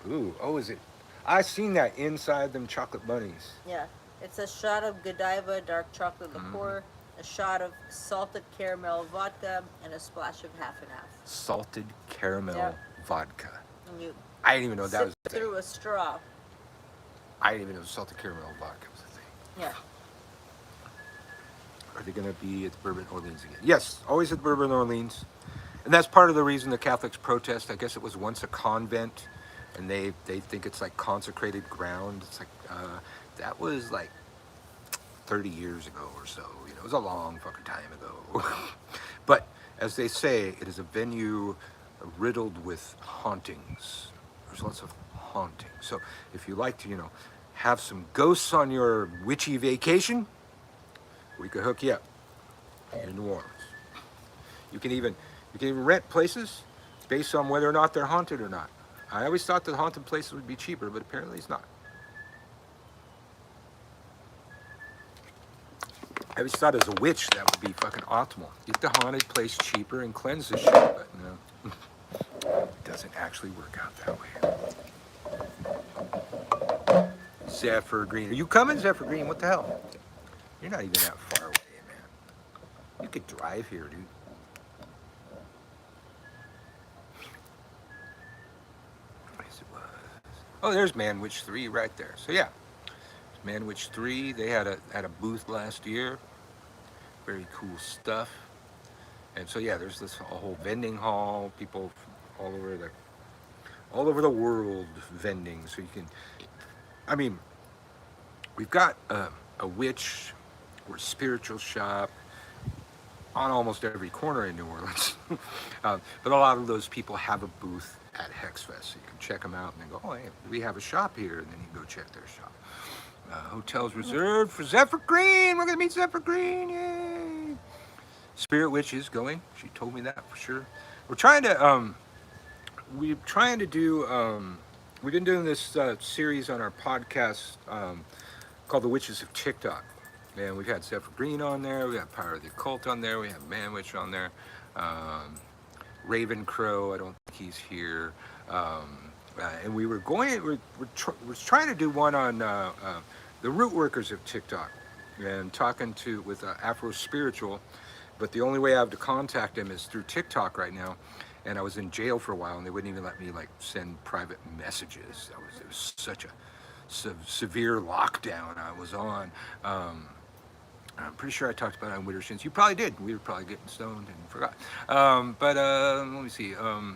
Ooh, is it? I seen that inside them chocolate bunnies. Yeah, it's a shot of Godiva dark chocolate liqueur, a shot of salted caramel vodka, and a splash of half and half. Salted caramel vodka. And you I didn't even know that was a thing. through a straw. I didn't even know salted caramel vodka was a thing. Yeah. Are they going to be at the Bourbon Orleans again? Yes, always at Bourbon Orleans. And that's part of the reason the Catholics protest. I guess it was once a convent, and they think it's like consecrated ground. It's like, that was like 30 years ago or so. It was a long fucking time ago. But as they say, it is a venue riddled with hauntings. There's lots of hauntings. So if you like to, have some ghosts on your witchy vacation, we could hook you up in New Orleans. You can even rent places based on whether or not they're haunted or not. I always thought that haunted places would be cheaper, but apparently it's not. I always thought as a witch that would be fucking optimal. Get the haunted place cheaper and cleanse the shit, but no. It doesn't actually work out that way. Zephyr Green. Are you coming, Zephyr Green? What the hell? You're not even that far away, man. You could drive here, dude. Oh, there's Man Witch 3 right there. So yeah, Man Witch 3. They had a booth last year. Very cool stuff. And so yeah, there's this whole vending hall. People all over the world vending. So you can. I mean, we've got a witch or spiritual shop on almost every corner in New Orleans. But a lot of those people have a booth at Hexfest, so you can check them out and then go, oh, hey, we have a shop here, and then you can go check their shop. Hotels reserved for Zephyr Green. We're gonna meet Zephyr Green. Yay! Spirit Witch is going. She told me that for sure. We're trying to do. We've been doing this series on our podcast called The Witches of TikTok. And we've had Zephyr Green on there, we have Power of the Occult on there, we have Man Witch on there, Raven Crow, I don't think he's here. And we were trying to do one on the root workers of TikTok and talking with Afro Spiritual, but the only way I have to contact him is through TikTok right now. And I was in jail for a while and they wouldn't even let me like send private messages. It was such a severe lockdown I was on. I'm pretty sure I talked about it on Widdershins. You probably did. We were probably getting stoned and forgot. But let me see. The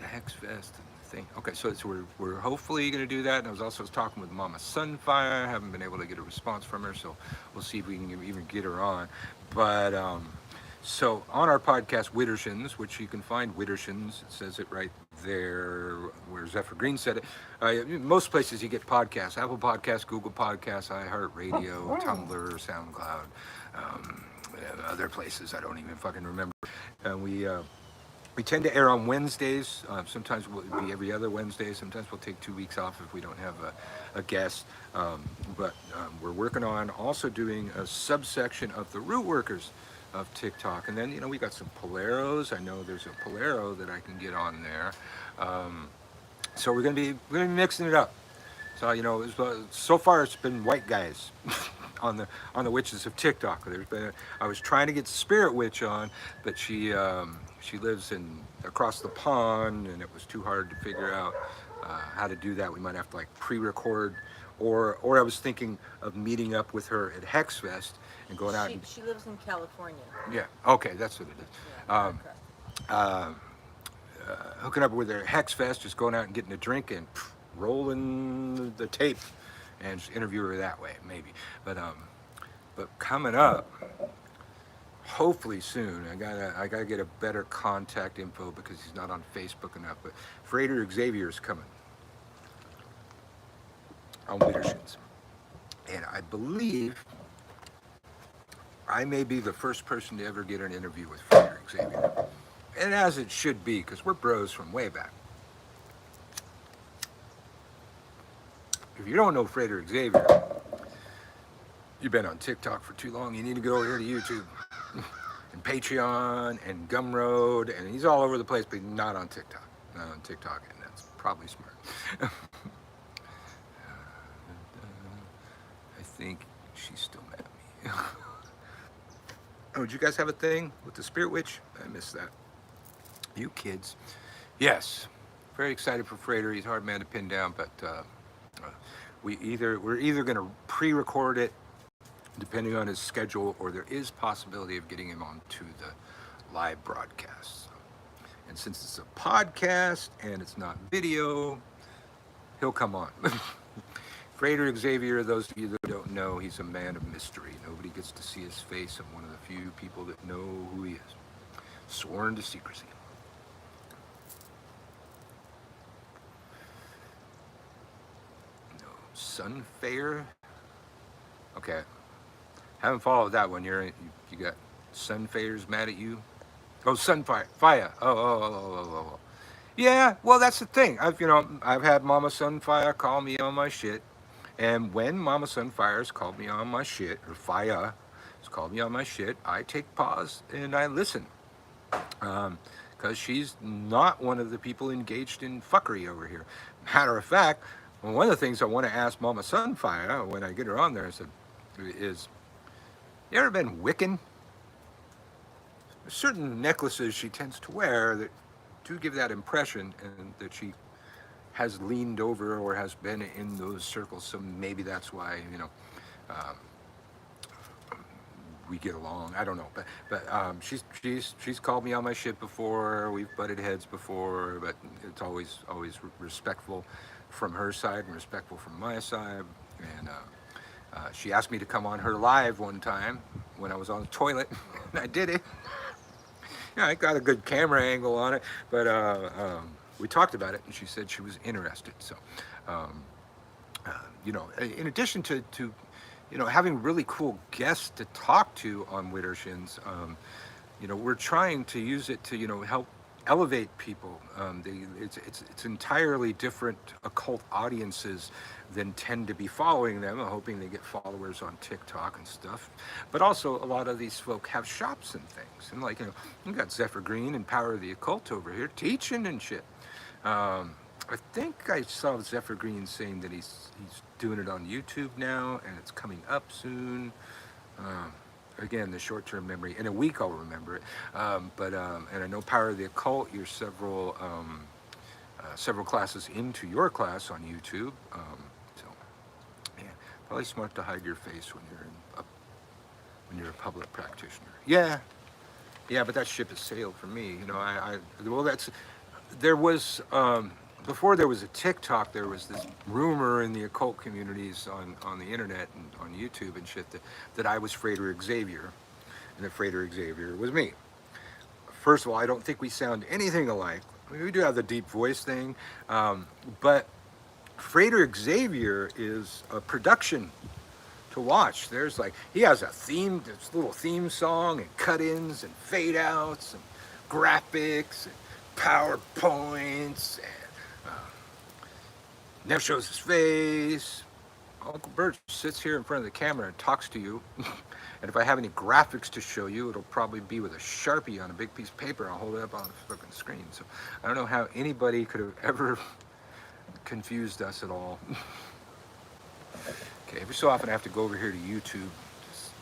Hexfest and the thing. Okay, so we're hopefully going to do that. And I was also talking with Mama Sunfire. I haven't been able to get a response from her, so we'll see if we can even get her on. But so on our podcast, Widdershins, which you can find Widdershins, it says it right there where Zephyr Green said it. Most places you get podcasts, Apple Podcasts, Google Podcasts, iHeartRadio, Tumblr, SoundCloud, other places I don't even fucking remember. And we tend to air on Wednesdays. Sometimes we'll be every other Wednesday. Sometimes we'll take 2 weeks off if we don't have a guest. But we're working on also doing a subsection of the root workers of TikTok. And then, we got some Poleros. I know there's a Polero that I can get on there. So we're gonna be mixing it up. So, so far it's been white guys on the witches of TikTok. I was trying to get Spirit Witch on, but she lives across the pond, and it was too hard to figure out how to do that. We might have to like pre-record, or I was thinking of meeting up with her at Hexfest and going out. She lives in California. Yeah. Okay, that's what it is. Yeah, hooking up with her at Hexfest, just going out and getting a drink and rolling the tape and just interview her that way, maybe. But coming up, hopefully soon, I gotta get a better contact info because he's not on Facebook enough. But Frater Xavier is coming on Widdershins, and I believe I may be the first person to ever get an interview with Frater Xavier, and as it should be, because we're bros from way back. If you don't know Frater Xavier, you've been on TikTok for too long. You need to go over here to YouTube and Patreon and Gumroad, and he's all over the place, but he's not on TikTok. Not on TikTok, and that's probably smart. I think she's still mad at me. Oh, did you guys have a thing with the Spirit Witch? I missed that. You kids. Yes. Very excited for Frater. He's a hard man to pin down, but we're either going to pre-record it depending on his schedule, or there is possibility of getting him onto the live broadcast. And since it's a podcast and it's not video, he'll come on. Frater Xavier, those of you that don't know, he's a man of mystery. Nobody gets to see his face. I'm one of the few people that know who he is. Sworn to secrecy. No. Sunfair? Okay. Haven't followed that one. You got Sunfire's mad at you. Oh, Sunfire, Fire. Oh. Yeah, well, that's the thing. I've had Mama Sunfire call me on my shit, and when Mama Sunfire's called me on my shit, or Fire has called me on my shit, I take pause and I listen, because she's not one of the people engaged in fuckery over here. Matter of fact, one of the things I want to ask Mama Sunfire when I get her on there is, you ever been Wiccan? There's certain necklaces she tends to wear that do give that impression, and that she has leaned over or has been in those circles. So maybe that's why um, we get along. I don't know, but she's called me on my shit before. We've butted heads before, but it's always respectful from her side and respectful from my side. And she asked me to come on her live one time when I was on the toilet, and I did it. Yeah, I got a good camera angle on it, but we talked about it, and she said she was interested. So, um, in addition to having really cool guests to talk to on Widdershins, we're trying to use it to help elevate people. It's entirely different occult audiences than tend to be following them. I'm hoping they get followers on TikTok and stuff. But also, a lot of these folk have shops and things. And you got Zephyr Green and Power of the Occult over here teaching and shit. I think I saw Zephyr Green saying that he's doing it on YouTube now, and it's coming up soon. Again, the short-term memory. In a week, I'll remember it. And I know Power of the Occult. You're several classes into your class on YouTube. So, yeah, probably smart to hide your face when you're a public practitioner. Yeah, but that ship has sailed for me. There was. Before there was a TikTok, there was this rumor in the occult communities on the internet and on YouTube and shit that I was Frater Xavier, and that Frater Xavier was me. First of all, I don't think we sound anything alike. I mean, we do have the deep voice thing, but Frater Xavier is a production to watch. He has this little theme song and cut-ins and fade-outs and graphics and PowerPoints, and never shows his face. Uncle Birch sits here in front of the camera and talks to you. And if I have any graphics to show you, it'll probably be with a Sharpie on a big piece of paper. I'll hold it up on the fucking screen. So I don't know how anybody could have ever confused us at all. Okay, every so often I have to go over here to YouTube. Just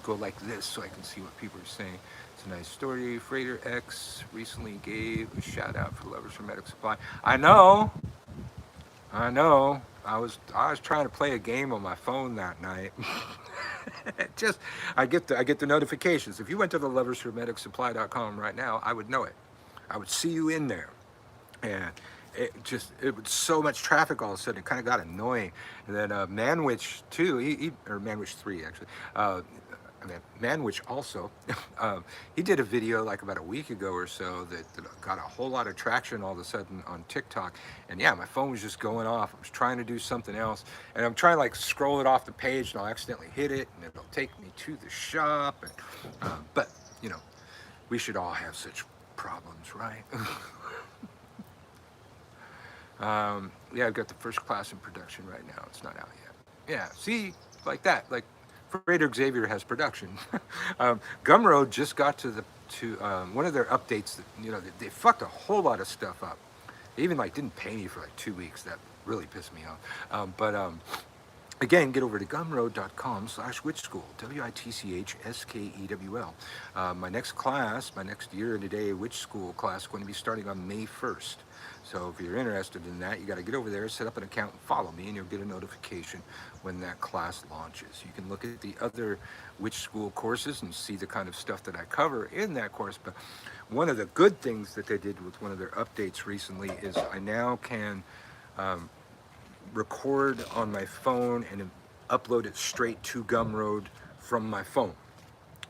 go like this so I can see what people are saying. It's a nice story. Frater X recently gave a shout out for Lovers for Medical Supply. I know. I was trying to play a game on my phone that night. I get the notifications. If you went to the loversformedicsupply.com right now, I would know it. I would see you in there, and it was so much traffic all of a sudden. It kind of got annoying. And then Manwich 2, or Manwich 3 actually. Manwich also, he did a video like about a week ago or so that got a whole lot of traction all of a sudden on TikTok. And yeah, my phone was just going off. I was trying to do something else, and I'm trying to scroll it off the page, and I'll accidentally hit it, and it'll take me to the shop. And, but we should all have such problems, right? Yeah, I've got the first class in production right now. It's not out yet. Yeah, see, like that, Frater Xavier has production. Gumroad just got to one of their updates that they fucked a whole lot of stuff up. They even didn't pay me for 2 weeks. That really pissed me off. Again, get over to gumroad.com/witchschool, WITCHSKEWL. My next class, my next year and a day witch school class, is going to be starting on May 1st. So if you're interested in that, you got to get over there, set up an account, and follow me, and you'll get a notification when that class launches. You can look at the other witch school courses and see the kind of stuff that I cover in that course. But one of the good things that they did with one of their updates recently is I now can record on my phone and upload it straight to Gumroad from my phone.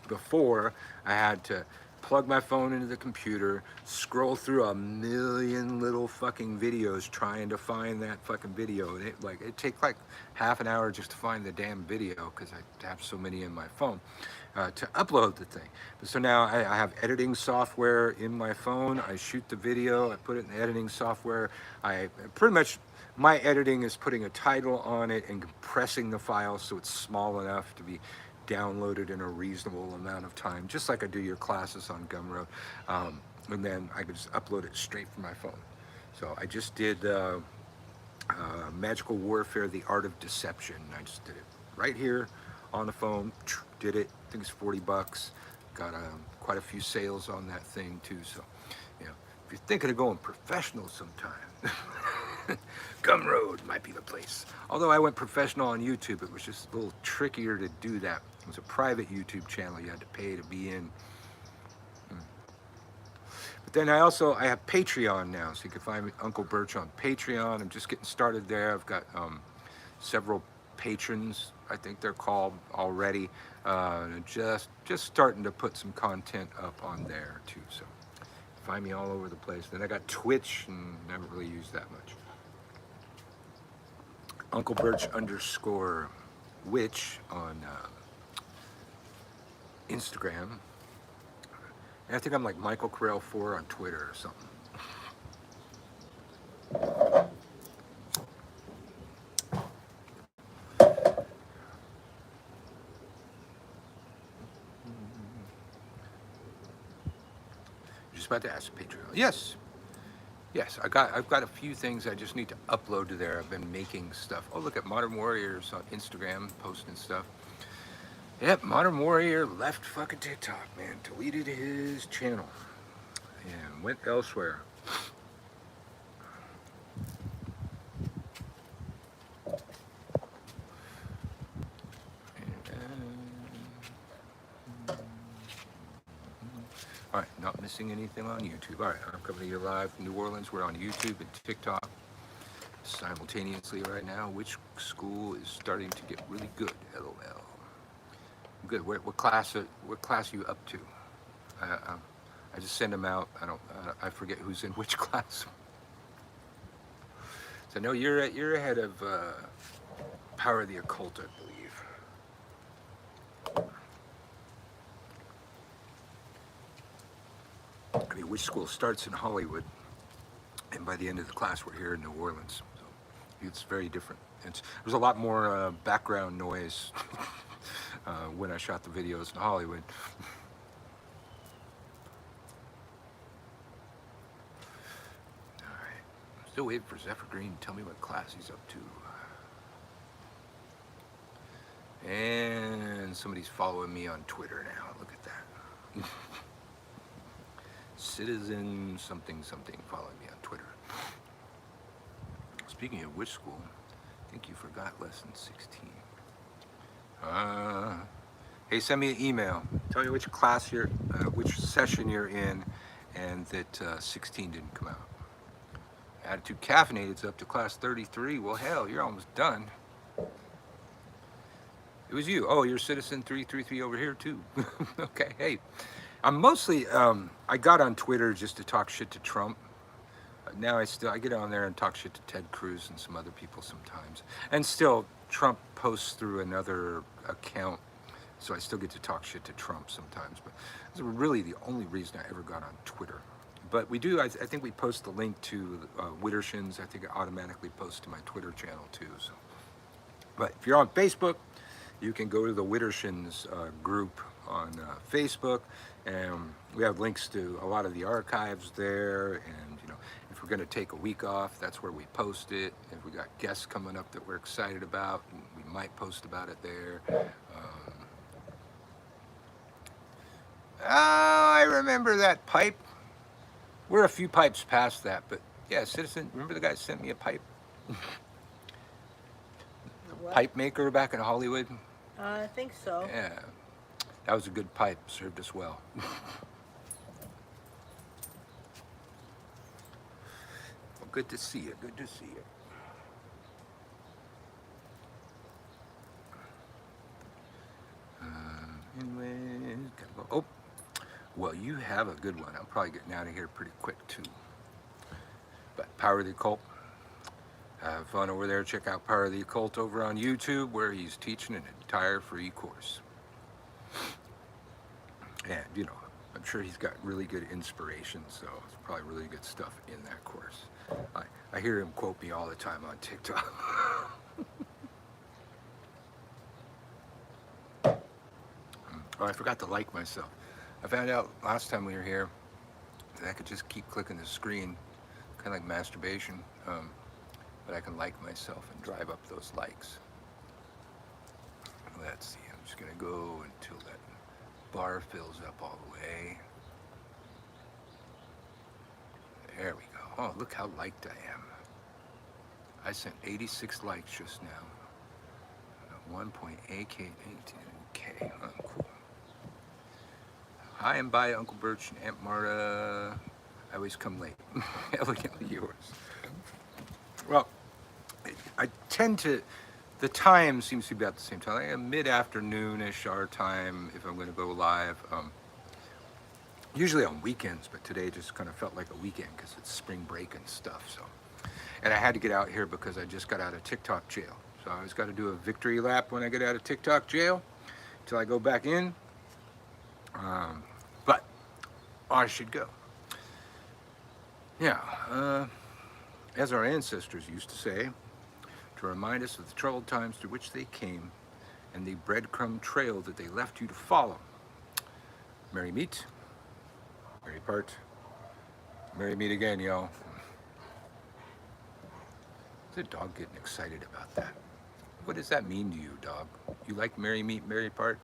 Before, I had to plug my phone into the computer, scroll through a million little fucking videos trying to find that fucking video. And it'd take half an hour just to find the damn video because I have so many in my phone. to upload the thing. So now I have editing software in my phone. I shoot the video, I put it in the editing software. I pretty much, my editing is putting a title on it and compressing the file so it's small enough to be downloaded in a reasonable amount of time, just like I do your classes on Gumroad. And then I can just upload it straight from my phone. So I just did Magical Warfare, The Art of Deception. I just did it right here on the phone, did it. I think it's 40 bucks. Got quite a few sales on that thing too. So, you know, if you're thinking of going professional sometime, Gumroad might be the place. Although I went professional on YouTube, it was just a little trickier to do that. It was a private YouTube channel you had to pay to be in. But then I have Patreon now, so you can find me, Uncle Birch, on Patreon. I'm just getting started there. I've got several patrons, I think they're called already. Just starting to put some content up on there too. So find me all over the place. Then I got Twitch, and never really used that much. Uncle Birch _witch on Instagram. And I think I'm like Michael Carell 4 on Twitter or something. Just about to ask Patreon. Yes. Yes, I've got a few things I just need to upload to there. I've been making stuff. Oh, look at Modern Warriors on Instagram posting stuff. Yep, Modern Warrior left fucking TikTok, man. Deleted his channel and went elsewhere. All right, not missing anything on YouTube. All right, I'm coming to you live from New Orleans. We're on YouTube and TikTok simultaneously right now. Which school is starting to get really good? LOL. Good. What class are you up to? I just send them out. I forget who's in which class. So no, you're ahead of Power of the Occult, I believe. I mean, which school starts in Hollywood, and by the end of the class, we're here in New Orleans. So it's very different. There's a lot more background noise when I shot the videos in Hollywood. All right, still waiting for Zephyr Green to tell me what class he's up to. And somebody's following me on Twitter now. Look at that. Citizen something following me on Twitter. Speaking of which school, I think you forgot lesson 16. Hey, send me an email. Tell me which class which session you're in, and that 16 didn't come out. Attitude Caffeinated's up to class 33. Well, hell, you're almost done. It was you. Oh, you're Citizen 333 over here too. Okay, hey. I'm mostly, I got on Twitter just to talk shit to Trump. Now I get on there and talk shit to Ted Cruz and some other people sometimes. And still, Trump posts through another account, so I still get to talk shit to Trump sometimes. But that's really the only reason I ever got on Twitter. But we do, I think we post the link to Widdershins. I think it automatically posts to my Twitter channel too. So, but if you're on Facebook, you can go to the Widdershins group on Facebook, and we have links to a lot of the archives there. And you know, if we're going to take a week off, that's where we post it. If we got guests coming up that we're excited about, we might post about it there. Oh, I remember that pipe. We're a few pipes past that, but yeah, Citizen. Remember the guy sent me a pipe? Pipe maker back in Hollywood. I think so. Yeah, that was a good pipe. Served us well. Well, good to see you. Good to see you. Anyways, oh, well, you have a good one. I'm probably getting out of here pretty quick too. But Power of the Occult. Have fun over there. Check out Power of the Occult over on YouTube, where he's teaching an entire free course. And, you know, I'm sure he's got really good inspiration, so it's probably really good stuff in that course. I hear him quote me all the time on TikTok. Oh, I forgot to like myself. I found out last time we were here that I could just keep clicking the screen, kind of like masturbation, but I can like myself and drive up those likes. Let's see, I'm just gonna go until that bar fills up all the way. There we go. Oh, look how liked I am. I sent 86 likes just now. 1.8K. Oh, cool. Hi, and bye, Uncle Birch and Aunt Marta. I always come late. Elegantly yours. Well, I tend to, the time seems to be about the same time, like mid-afternoon-ish our time if I'm going to go live. Usually on weekends, but today just kind of felt like a weekend because it's spring break and stuff. So, and I had to get out here because I just got out of TikTok jail. So I always got to do a victory lap when I get out of TikTok jail until I go back in. But I should go. Yeah, as our ancestors used to say, to remind us of the troubled times through which they came and the breadcrumb trail that they left you to follow. Merry meet, merry part, merry meet again, y'all. Is the dog getting excited about that? What does that mean to you, dog? You like merry meet, merry part?